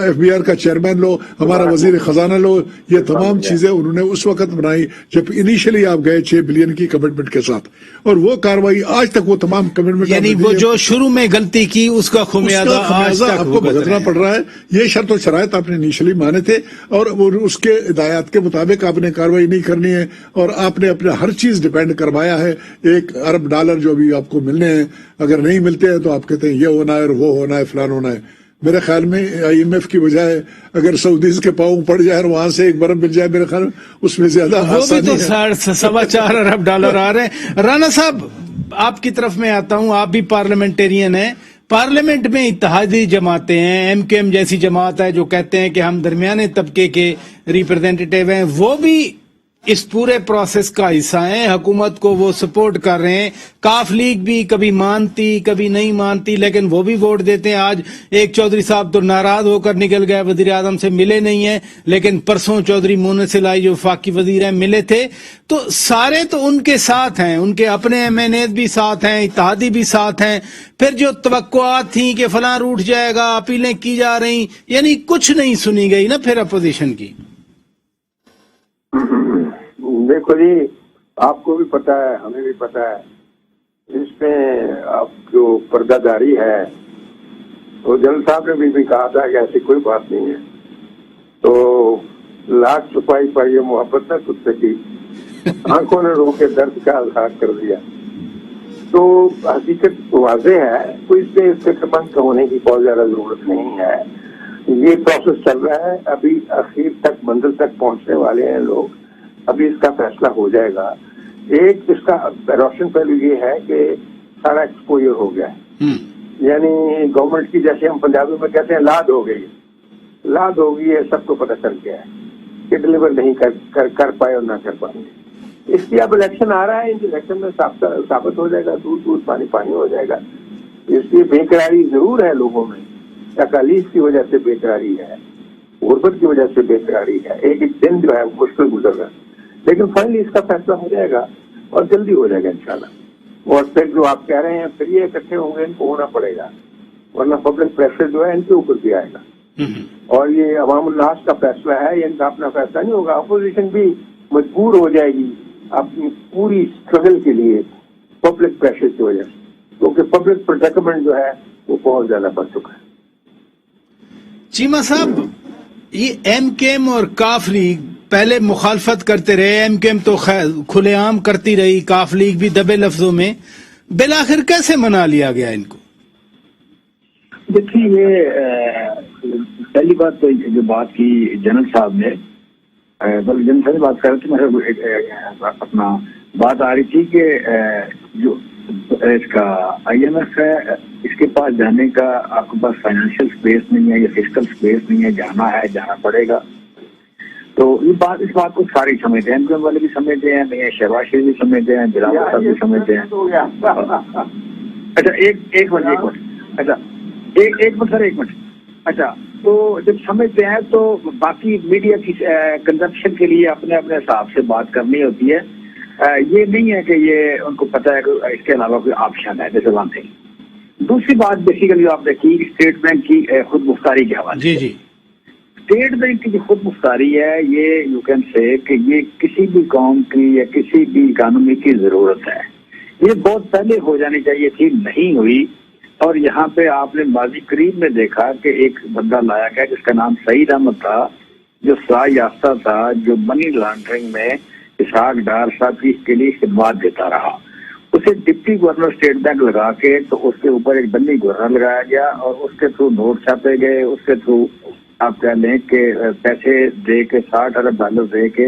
FBR का चेयरमैन लो, हमारा वजीर खजाना लो। ये तमाम चीजें उन्होंने उस वक्त बनाई जब इनिशियली आप गए 6 बिलियन की कमिटमेंट के साथ। और वो कार्रवाई आज तक, वो तमाम कमिटमेंट, यानी वो जो शुरू में गलती की उसका खुमियाजा आज तक आपको भुगतना पड़ रहा है। ये शर्त और शराइत आपने इनिशियली माने थे और उसके हिदायत के मुताबिक आपने कार्रवाई नहीं करनी है और आपने अपने हर चीज डिपेंड करवाया है। 1 अरब डॉलर जो अभी आपको मिलने हैं, अगर नहीं मिलते हैं तो आप कहते हैं ये होना है, वो होना है, फलान होना है। मेरे ख्याल में IMF की बजाय अगर सऊदीज के पाँव पड़ जाए और वहां से 1 बरफ मिल जाए, मेरे ख्याल में उसमें ज्यादा आसानी है। वो भी तो 4.25 अरब डॉलर आ रहे हैं। राणा साहब, आपकी तरफ में आता हूं, आप भी पार्लियामेंटेरियन हैं। पार्लियामेंट में इत्तेहादी जमातें हैं, MKM जैसी जमात है जो कहते हैं कि हम दरमियाने तबके के रिप्रेजेंटेटिव हैं, वो भी इस पूरे प्रोसेस का हिस्सा है, हुकूमत को वो सपोर्ट कर रहे हैं। काफ लीग भी कभी मानती कभी नहीं मानती, लेकिन वो भी वोट देते हैं। आज एक चौधरी साहब तो नाराज होकर निकल गए, वजीर आजम से मिले नहीं है, लेकिन परसों चौधरी मुनसिल आई जो वफाकी वजीर हैं मिले थे। तो सारे तो उनके साथ हैं, उनके अपने MNAs भी साथ हैं, इत्तेहादी भी साथ हैं। फिर जो तवक्कुआत थी कि फलां रूठ जाएगा, अपीलें की जा रही, यानी कुछ नहीं सुनी गई ना फिर अपोजिशन की। देखो जी, आपको भी पता है, हमें भी पता है, इसमें आप जो पर्दादारी है, तो जनरल साहब ने भी कहा था कि ऐसी कोई बात नहीं है। तो लाख छुपाई पाई मोहब्बत न कुत्ते की, आंखों ने रोके दर्द का इजहार कर दिया। तो हकीकत वाज़ेह है, कोई इसमें फिक्रमंद होने की बहुत ज्यादा जरूरत नहीं है। ये प्रोसेस चल रहा है, अभी आखिर तक, मंजिल तक पहुंचने वाले हैं लोग। अभी इसका फैसला हो जाएगा। एक इसका रोशन पहलू ये है कि सारा एक्सपोजर हो गया है। यानी गवर्नमेंट की, जैसे हम पंजाबी में कहते हैं, लाद हो गई, लाद हो गई है, सबको पता चल गया है कि डिलीवर नहीं कर पाए और ना कर पाएंगे। इसलिए अब इलेक्शन आ रहा है, इस इलेक्शन में साबित हो जाएगा, दूध दूध पानी पानी हो जाएगा। इसलिए बेकरारी जरूर है लोगों में, तकालीफ की वजह से बेकरारी है, गुर्बत की वजह से बेकरारी है, एक एक दिन जो है मुश्किल गुजर रहा है, लेकिन फाइनली इसका फैसला हो जाएगा और जल्दी हो जाएगा इंशाल्लाह। और फिर जो आप कह रहे हैं फिर ये इकट्ठे होंगे, इनको होना पड़ेगा, वरना पब्लिक प्रेशर जो है इनके ऊपर भी आएगा। और ये अवाम उल्लास का फैसला है, ये इनका अपना फैसला नहीं होगा। अपोजिशन भी मजबूर हो जाएगी अपनी पूरी स्ट्रगल के लिए पब्लिक प्रेशर की वजह से, क्योंकि पब्लिक प्रोटेक्टमेंट जो है वो बहुत ज्यादा बढ़ चुका है। चीमा साहब, ये एमकेएम और काफ लीग पहले मुखालफत करते रहे, एमकेएम तो खुलेआम करती रही, काफ लीग भी दबे लफ्जों में, बिलाखिर कैसे मना लिया गया इनको? देखिए, ये पहली बात तो जो बात की जनरल साहब ने, बल्कि जनरल साहब बात कर रहे थे, मेरे अपना बात आ रही थी कि जो इसका IMF है, इसके पास जाने का आपके पास फाइनेंशियल स्पेस नहीं है या फिजिकल स्पेस नहीं है, जाना पड़ेगा। तो ये बात, इस बात को सारे समझते हैं, एमकेएम वाले भी समझते हैं, शहबाज शरीफ भी समझते हैं, बिलावल साहब भी समझते हैं। अच्छा एक मिनट, अच्छा एक मिनट। अच्छा, तो जब समझते हैं तो बाकी मीडिया की कंजप्शन के लिए अपने अपने हिसाब से बात करनी होती है। ये नहीं है कि ये उनको पता है कि इसके अलावा कोई ऑप्शन है, जैसे वन थिंग। दूसरी बात बेसिकली आप देखिए स्टेट बैंक की खुद मुख्तारी के हवाले। जी, स्टेट बैंक की जो खुद मुख्तारी है, ये यू कैन से कि ये किसी भी कौम की या किसी भी इकानमी की जरूरत है। ये बहुत पहले हो जानी चाहिए थी, नहीं हुई। और यहाँ पे आपने माजी करीब में देखा कि एक बंदा लाया गया जिसका नाम सईद अहमद था, जो सलाह याफ्ता था, जो मनी लॉन्ड्रिंग में इसहाक डार साहब की के लिए खिदमत देता रहा। उसे डिप्टी गवर्नर स्टेट बैंक लगा के, तो उसके ऊपर एक बंदी गवर्नर लगाया गया और उसके थ्रू नोट छापे गए, उसके थ्रू आप कह लें कि पैसे दे के $60 अरब दे के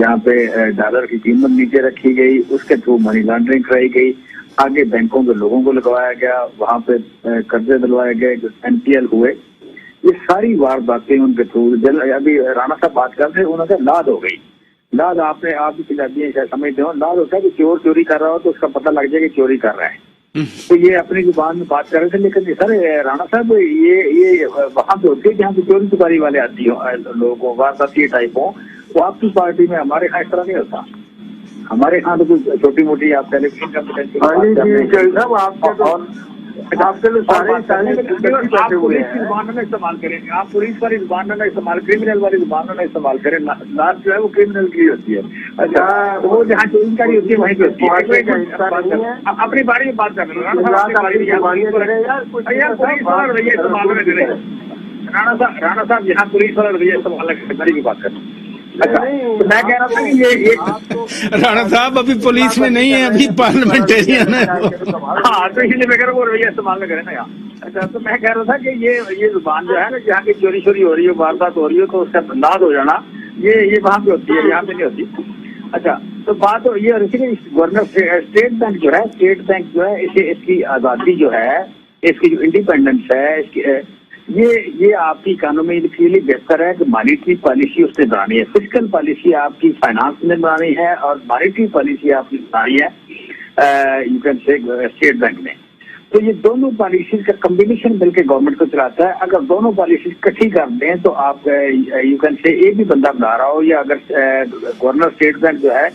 यहाँ पे डॉलर की कीमत नीचे रखी गई, उसके थ्रू मनी लॉन्ड्रिंग कराई गई। आगे बैंकों के लोगों को लगवाया गया, वहां पे कर्जे दिलवाए गए, जो NPL हुए। ये सारी वारदातें उनके थ्रू, अभी राणा साहब बात कर रहे, उन्होंने लाद हो गई। लाद आपने आप भी पंजाबी समझते हो, लाद होता है कि चोर चोरी कर रहा हो तो उसका पता लग जाए कि चोरी कर रहा है। तो ये अपनी जुबान में बात कर रहे थे, लेकिन सर राणा साहब ये वहां पे होती है जहाँ पे चोरी चुकारी वाले आती हो, लोगों वारदाती टाइप हो। वो आपकी पार्टी में, हमारे यहाँ इस तरह नहीं होता। हमारे यहाँ तो कुछ छोटी मोटी आप टेलीविजन का आपके आप पुलिस की जुबान में इस्तेमाल करें, आप पुलिस वाली जुबान में इस्तेमाल, क्रिमिनल वाली जुबान में इस्तेमाल करें। लास्ट जो है वो क्रिमिनल की होती है। अच्छा, तो वो जहाँ चोरीकारी होती है वहीं पे होती है। अपनी बारे में बात कर रहे हैं, पुलिस वाला रवैया इस्तेमाल में करें। राणा साहब यहाँ पुलिस वाला रवैया इस्तेमाल की बात कर रहे हैं। अच्छा, तो मैं कह रहा था कि ये राणा साहब अभी पुलिस में नहीं है, अभी पार्लियामेंटेरियन है। हाँ, तो इसलिए मैं कह रहा हूँ वो रवैया इस्तेमाल में करें ना यहाँ। अच्छा, तो मैं कह रहा था कि ये जुबान जो है ना, जहाँ की चोरी चोरी हो रही हो, वारदात हो रही हो, तो उसका लाद हो जाना, ये वहाँ पे होती है, यहाँ पे नहीं होती। अच्छा, तो बात तो ये गवर्नर स्टेट बैंक जो है, इसकी आजादी जो है, इसकी जो इंडिपेंडेंस है, इसकी ये आपकी इकोनॉमी के लिए बेहतर है कि मॉनेटरी पॉलिसी उसने बनानी है, फिजिकल पॉलिसी आपकी फाइनेंस में बनानी है और मॉनेटरी पॉलिसी आपकी बनानी है you can say state bank ने। तो ये दोनों पॉलिसीज का कम्बिनेशन मिलकर गवर्नमेंट को चलाता है। अगर दोनों पॉलिसीज इकट्ठी कर दें तो आप यू कैन से एक भी बंदा बना रहा हो, या अगर गवर्नर स्टेट बैंक जो है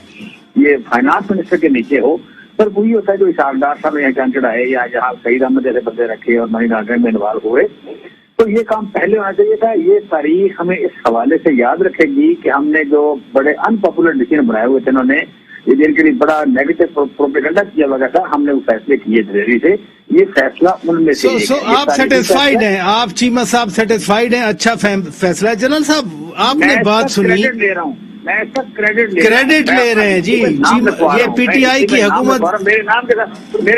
ये फाइनेंस मिनिस्टर के नीचे हो, पर वही होता है जो इसहाक डार साहब यहाँ जान चढ़ाए या जहाँ सईद अहमद जैसे बंदे रखे और मनी लॉन्ड्रिंग में इन्वॉल्व हुए। तो ये काम पहले होना चाहिए था। ये तारीख हमें इस हवाले से याद रखेगी कि हमने जो बड़े अनपॉपुलर डिसीजन बनाए हुए थे, इन्होंने ये जिनके लिए बड़ा नेगेटिव प्रोपेगेंडा किया हुआ था, हमने वो फैसले किए देरी से। ये फैसला उनमें से आप सेटिस्फाइड हैं, आप चीमा साहब सेटिस्फाइड हैं? अच्छा फैसला है। जनरल साहब आपने बात सुनी, ले रहा हूँ, میں اس کا کریڈٹ لے رہے ہیں جی. یہ پی ٹی آئی کی حکومت میرے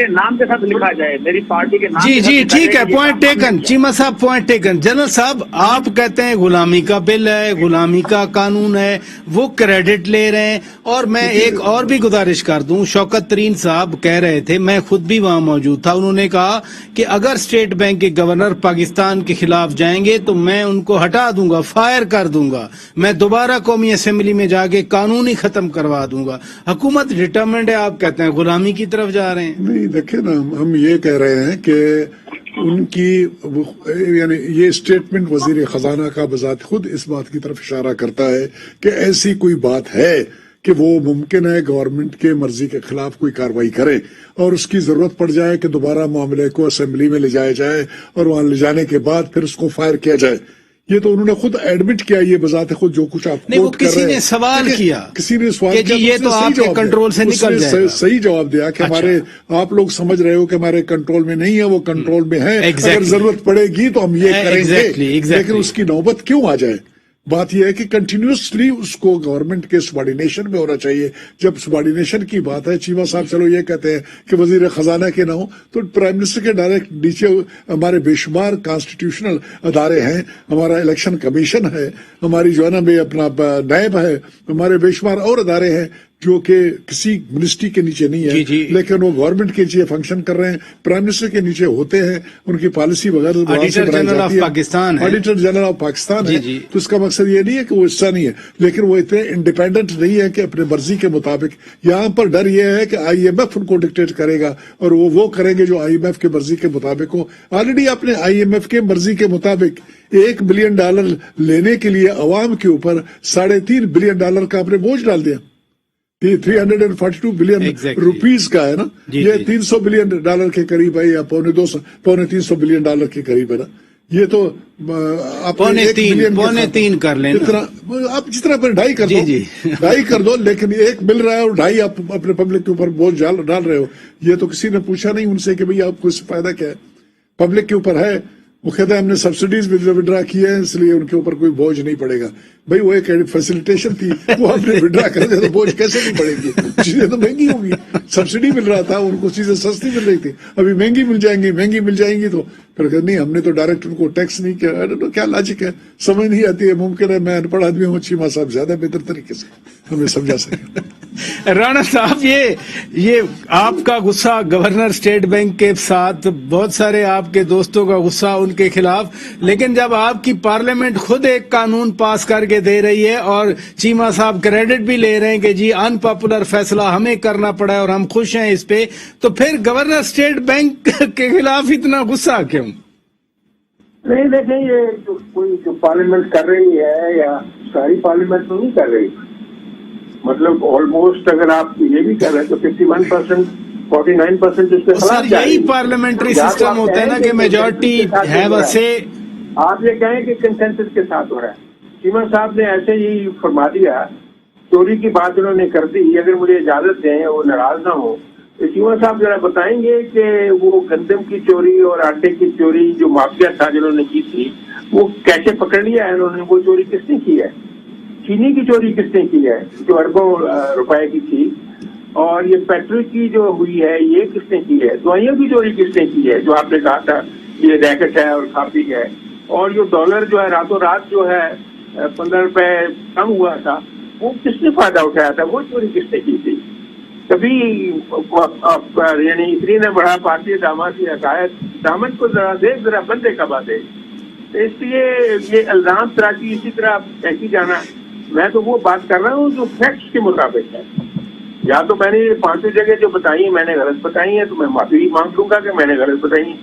نام کے ساتھ لکھا جائے, میری پارٹی کے نام. جی ٹھیک ہے, پوائنٹ ٹیکن. چیمہ صاحب پوائنٹ ٹیکن. جنرل صاحب آپ کہتے ہیں غلامی کا بل ہے, غلامی کا قانون ہے, وہ کریڈٹ لے رہے ہیں. اور میں ایک اور بھی گزارش کر دوں, شوکت ترین صاحب کہہ رہے تھے, میں خود بھی وہاں موجود تھا, انہوں نے کہا کہ اگر اسٹیٹ بینک کے گورنر پاکستان کے خلاف جائیں گے تو میں ان کو ہٹا دوں گا, فائر کر دوں گا, میں دوبارہ قومی اسمبلی میں جا کے قانون ہی ختم کروا دوں گا. حکومت ڈٹرمنڈ ہے, آپ کہتے ہیں غلامی کی طرف جا رہے ہیں. نہیں دیکھیں نا, ہم یہ کہہ رہے ہیں کہ ان کی یعنی یہ اسٹیٹمنٹ وزیر خزانہ کا بذات خود اس بات کی طرف اشارہ کرتا ہے کہ ایسی کوئی بات ہے کہ وہ ممکن ہے گورنمنٹ کے مرضی کے خلاف کوئی کارروائی کرے اور اس کی ضرورت پڑ جائے کہ دوبارہ معاملے کو اسمبلی میں لے جایا جائے اور وہاں لے جانے کے بعد پھر اس کو فائر کیا جائے. یہ تو انہوں نے خود ایڈمٹ کیا, یہ بذات خود جو کچھ آپ نہیں, وہ کسی نے سوال کیا, کسی نے سوال کیا, یہ تو آپ کے کنٹرول سے نکل جائے گا. صحیح جواب دیا کہ ہمارے, آپ لوگ سمجھ رہے ہو کہ ہمارے کنٹرول میں نہیں ہے, وہ کنٹرول میں ہے, اگر ضرورت پڑے گی تو ہم یہ کریں گے, لیکن اس کی نوبت کیوں آ جائے. بات یہ ہے کہ کنٹینیوسلی اس کو گورنمنٹ کے سبارڈینیشن میں ہونا چاہیے. جب سبارڈینیشن کی بات ہے, چیمہ صاحب چلو یہ کہتے ہیں کہ وزیر خزانہ کے نہ ہو, تو پرائم منسٹر کے ڈائریکٹ نیچے ہمارے بے شمار کانسٹیٹیوشنل ادارے ہیں, ہمارا الیکشن کمیشن ہے, ہماری جو ہے نا بے اپنا نیب ہے, ہمارے بے شمار اور ادارے ہیں جو کہ کسی منسٹری کے نیچے نہیں ہے, لیکن وہ گورنمنٹ کے نیچے فنکشن کر رہے ہیں, پرائم منسٹر کے نیچے ہوتے ہیں, ان کی پالیسی وغیرہ آڈیٹر جنرل آف پاکستان ہے, آڈیٹر جنرل آف پاکستان ہے. تو اس کا مقصد یہ نہیں ہے کہ وہ حصہ نہیں ہے, لیکن وہ اتنے انڈیپینڈنٹ نہیں ہے کہ اپنے مرضی کے مطابق. یہاں پر ڈر یہ ہے کہ آئی ایم ایف ان کو ڈکٹیٹ کرے گا اور وہ کریں گے جو آئی ایم ایف کے مرضی کے مطابق ہو. آلریڈی آپ نے آئی ایم ایف کے مرضی کے مطابق $1 بلین لینے کے لیے عوام کے اوپر $3.5 بلین کا آپ نے بوجھ ڈال دیا. 342 بلین روپیز کا ہے نا, یہ $300 بلین کے قریب ہے, یا $2.25 بلین کے قریب ہے نا. یہ تو آپ $3.25 کر لیں, آپ جس طرح پر 2.5 کر دو, 2.5 کر دو, لیکن 1 مل رہا ہے اور 2.5 آپ اپنے پبلک کے اوپر بوجھ ڈال رہے ہو. یہ تو کسی نے پوچھا نہیں ان سے کہ بھئی آپ کو اس سے فائدہ کیا ہے, پبلک کے اوپر ہے. وہ کہتے ہیں ہم نے سبسڈیز وڈرا کی ہے اس لیے ان کے اوپر کوئی بوجھ نہیں پڑے گا. بھائی وہ ایک فیسیلیٹیشن تھی, وہ ہم نے وڈرا کر دیا تو بوجھ کیسے نہیں پڑے گی, چیزیں تو مہنگی ہوگی. سبسڈی مل رہا تھا, ان کو چیزیں سستی مل رہی تھی, ابھی مہنگی مل جائیں گی تو پھر نہیں, ہم نے تو ڈائریکٹ ان کو ٹیکس نہیں کیا. کیا لاجک ہے, سمجھ نہیں آتی ہے. ممکن ہے میں ان پڑھ آدمی ہوں, چیمہ صاحب زیادہ بہتر طریقے سے ہمیں سمجھا سکیں. رانا صاحب, یہ آپ کا غصہ گورنر اسٹیٹ بینک کے ساتھ, بہت سارے آپ کے دوستوں کا غصہ ان کے خلاف, لیکن جب آپ کی پارلیمنٹ خود ایک قانون پاس کر کے دے رہی ہے اور چیمہ صاحب کریڈٹ بھی لے رہے ہیں کہ جی ان پاپولر فیصلہ ہمیں کرنا پڑا ہے اور ہم خوش ہیں اس پہ, تو پھر گورنر اسٹیٹ بینک کے خلاف اتنا غصہ کیوں؟ نہیں دیکھیں, یہ جو پارلیمنٹ کر رہی ہے, یا ساری پارلیمنٹ تو نہیں کر رہی, مطلب آلموسٹ اگر آپ یہ بھی کر رہے ہیں تو 51%, 49% اس کے خلاف. یہی پارلیمنٹری سسٹم ہوتا ہے نا کہ میجورٹی ہے ویسے. آپ یہ کہیں کہ کنسنسس کے ساتھ ہو رہا ہے. چیمہ صاحب نے ایسے ہی فرما دیا, چوری کی بات انہوں نے کر دی. اگر مجھے اجازت دیں, وہ ناراض نہ ہو, تو چیمہ صاحب ذرا بتائیں گے کہ وہ گندم کی چوری اور آٹے کی چوری جو مافیا تھا جنہوں نے کی تھی, وہ کیسے پکڑ لیا ہے انہوں نے؟ وہ چوری کس نے کی ہے؟ چینی کی چوری کس نے کی ہے جو اربوں روپے کی تھی؟ اور یہ پیٹرول کی جو ہوئی ہے یہ کس نے کی ہے؟ دوائیوں کی چوری کس نے کی ہے جو آپ نے کہا تھا یہ ریکٹ ہے اور کھاپی ہے؟ اور جو ڈالر جو ہے راتوں رات جو ہے 15 روپے کم ہوا تھا, وہ کس نے فائدہ اٹھایا تھا؟ وہ چوری کس نے کی تھی؟ کبھی یعنی اتنی نے بڑا پارٹی داماد کی حکایت, دامن کو ذرا دے, ذرا بندے کبا دے. اس لیے یہ الزام تراکی اسی طرح پھینکی جانا, میں تو وہ بات کر رہا ہوں جو فیکٹس کے مطابق ہے. یا تو میں نے 5 جگہ جو بتائی ہیں میں نے غلط بتائی ہیں, تو میں معافی مانگ لوں گا کہ میں نے غلط بتائی ہیں.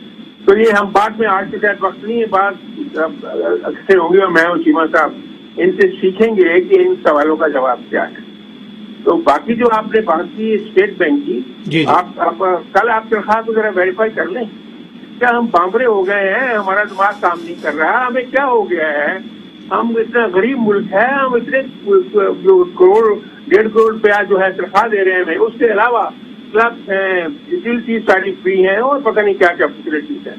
تو یہ ہم بعد میں, آج کے ساتھ وقت نہیں ہے, بات اکثر ہوں گے اور میں اور چیمہ صاحب ان سے سیکھیں گے کہ ان سوالوں کا جواب کیا ہے. تو باقی جو آپ نے بات کی اسٹیٹ بینک کی, آپ کل آپ تنخواہ کو ذرا ویریفائی کر لیں. کیا ہم بامبرے ہو گئے ہیں؟ ہمارا دماغ کام نہیں کر رہا, ہمیں کیا ہو گیا ہے؟ ہم اتنا غریب ملک ہے, ہم اتنے 1.5 کروڑ روپیہ جو ہے تنخواہ دے رہے ہیں, اس کے علاوہ کلب ہیں, یوٹیلٹیز ساری فری ہیں, اور پتہ نہیں کیا کیا فیسلٹیز ہیں.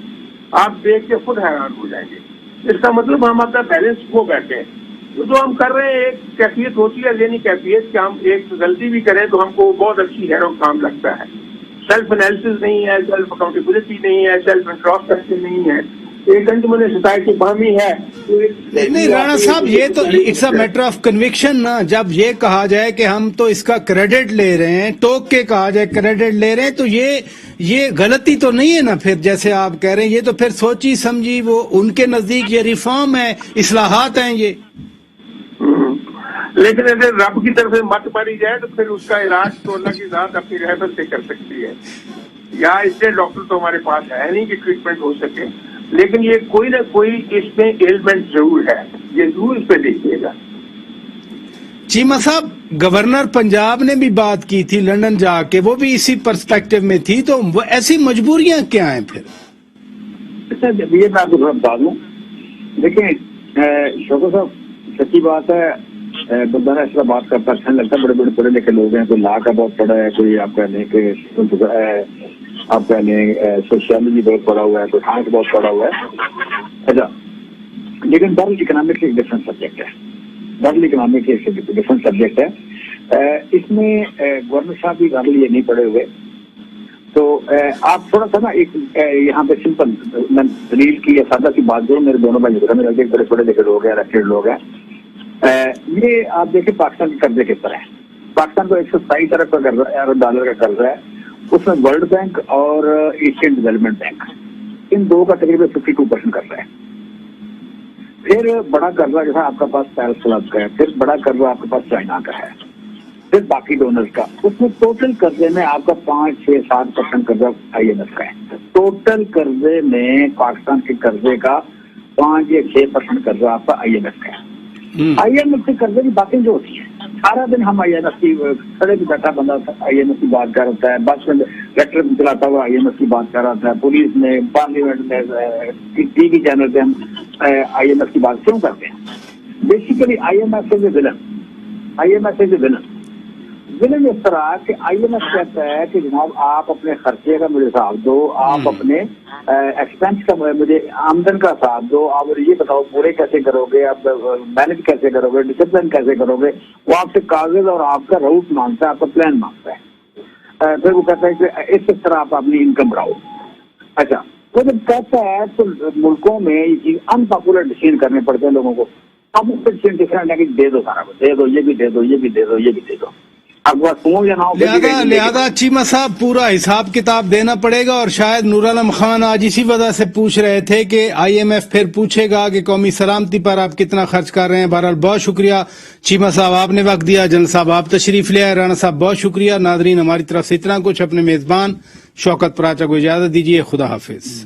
آپ دیکھ کے خود حیران ہو جائیں گے. اس کا مطلب ہم اپنا بیلنس کھو بیٹھے ہیں. جو ہم کر رہے ہیں ایک کیفیت ہوتی ہے ذہنی کیفیت کہ ہم ایک غلطی بھی کریں تو ہم کو بہت اچھی ہے کام لگتا ہے. سیلف انالیسس نہیں ہے, سیلف اکاؤنٹیبلٹی نہیں ہے, سیلف انٹروسپیکشن نہیں ہے. ایک انجمن سوسائٹی باہمی ہے. نہیں رانا صاحب, یہ تو it's a matter of conviction نا. جب یہ کہا جائے کہ ہم تو اس کا کریڈٹ لے رہے ہیں, ٹوک کے کہا جائے کریڈٹ لے رہے ہیں, تو یہ غلطی تو نہیں ہے نا پھر, جیسے آپ کہہ رہے ہیں. یہ تو پھر سوچی سمجھی وہ ان کے نزدیک یہ ریفارم ہے, اصلاحات ہیں یہ. لیکن اگر رب کی طرف سے مت ماری جائے تو پھر اس کا علاج تو اللہ کی ذات اپنی رحمت سے کر سکتی ہے. یا اس لیے ڈاکٹر تو ہمارے پاس ہے نہیں کہ ٹریٹمنٹ ہو سکے, لیکن یہ کوئی نہ کوئی اس میں ایلمنٹ ضرور ہے, یہ ضرور اس پہ دیکھیے گا. چیمہ صاحب, گورنر پنجاب نے بھی بات کی تھی لندن جا کے, وہ بھی اسی پرسپیکٹو میں تھی, تو وہ ایسی مجبوریاں کیا ہیں پھر؟ اچھا یہ میں آپ کو تھوڑا بتا دوں. دیکھیں شوکت صاحب, سچی بات ہے, بندہ اس طرح بات کرتا اچھا نہیں لگتا. بڑے بڑے پڑھے لکھے لوگ ہیں, کوئی لا کا بہت پڑھا ہے, کوئی آپ کہہ لیں کہ آپ کہہ لیں سوشیالوجی بہت پڑھا ہوا ہے, کوئی سائنس بہت پڑھا ہوا ہے. اچھا, لیکن دارل اکنامکس ایک ڈفرنٹ سبجیکٹ ہے. دارل اکنامکس ایک ڈفرنٹ سبجیکٹ ہے. اس میں گورنر صاحب بھی قابل یہ نہیں پڑھے ہوئے, تو آپ تھوڑا سا نا ایک یہاں پہ سمپل میں دلیل کی یا سادہ سی بات کروں. میرے دونوں بھائی میرے بڑے پڑھے لکھے لوگ ہیں, الیکٹڈ لوگ ہیں. یہ آپ دیکھیں پاکستان کے قرضے کس طرح ہے. پاکستان کو 127 ارب کا ارب ڈالر کا قرضہ ہے. اس میں ورلڈ بینک اور ایشین ڈیولپمنٹ بینک ان دو کا تقریباً 52% قرضہ ہے. پھر بڑا قرضہ جیسا آپ کا پاس پیرس کلب کا ہے, پھر بڑا قرضہ آپ کے پاس چائنا کا ہے, پھر باقی ڈونرز کا. اس میں ٹوٹل قرضے میں آپ کا 5-6-7% قرضہ IMF کا ہے. ٹوٹل قرضے میں پاکستان کے قرضے کا 5-6% قرضہ آپ کا IMF کا ہے. IMF کے قرضے کی باتیں جو ہوتی ہیں, سارا دن ہم IMF کی کھڑے بھی بیٹھا بندہ IMF کی بات کر رہا ہے, بس میں ٹریکٹر چلاتا ہوا IMF کی بات کر رہا ہے, پولیس میں, پارلیمنٹ میں, ٹی وی چینل پہ ہم IMF کی بات کیوں کرتے ہیں؟ بیسیکلی IMF از اے ولن. IMF از اے ولن. ولن اس طرح کہ IMF کہتا ہے کہ جناب آپ اپنے خرچے کا مجھے حساب دو, آپ اپنے ایکسپینس کا مجھے آمدن کا حساب دو, آپ یہ بتاؤ پورے کیسے کرو گے, آپ مینج کیسے کرو گے, ڈسپلن کیسے کرو گے. وہ آپ سے کاغذ اور آپ کا روٹ مانگتا ہے, آپ کا پلان مانگتا ہے. پھر وہ کہتا ہے کہ اس طرح آپ اپنی انکم بڑھاؤ. اچھا, وہ جب کہتا ہے تو ملکوں میں یہ چیز انپاپولر ڈیسیژن کرنے پڑتے ہیں لوگوں کو. اب اس پہ ڈفرینٹ ہے کہ دے دو سارا کچھ, دے دو, یہ بھی دے دو, یہ بھی دے دو, یہ بھی دے دو. لہذا چیمہ صاحب پورا حساب کتاب دینا پڑے گا. اور شاید نور عالم خان آج اسی وجہ سے پوچھ رہے تھے کہ IMF پھر پوچھے گا کہ قومی سلامتی پر آپ کتنا خرچ کر رہے ہیں. بہرحال بہت شکریہ چیمہ صاحب, آپ نے وقت دیا. جنرل صاحب آپ تشریف لے آئے. رانا صاحب بہت شکریہ. ناظرین ہماری طرف سے اتنا کچھ. اپنے میزبان شوکت پراچا کو اجازت دیجیے. خدا حافظ.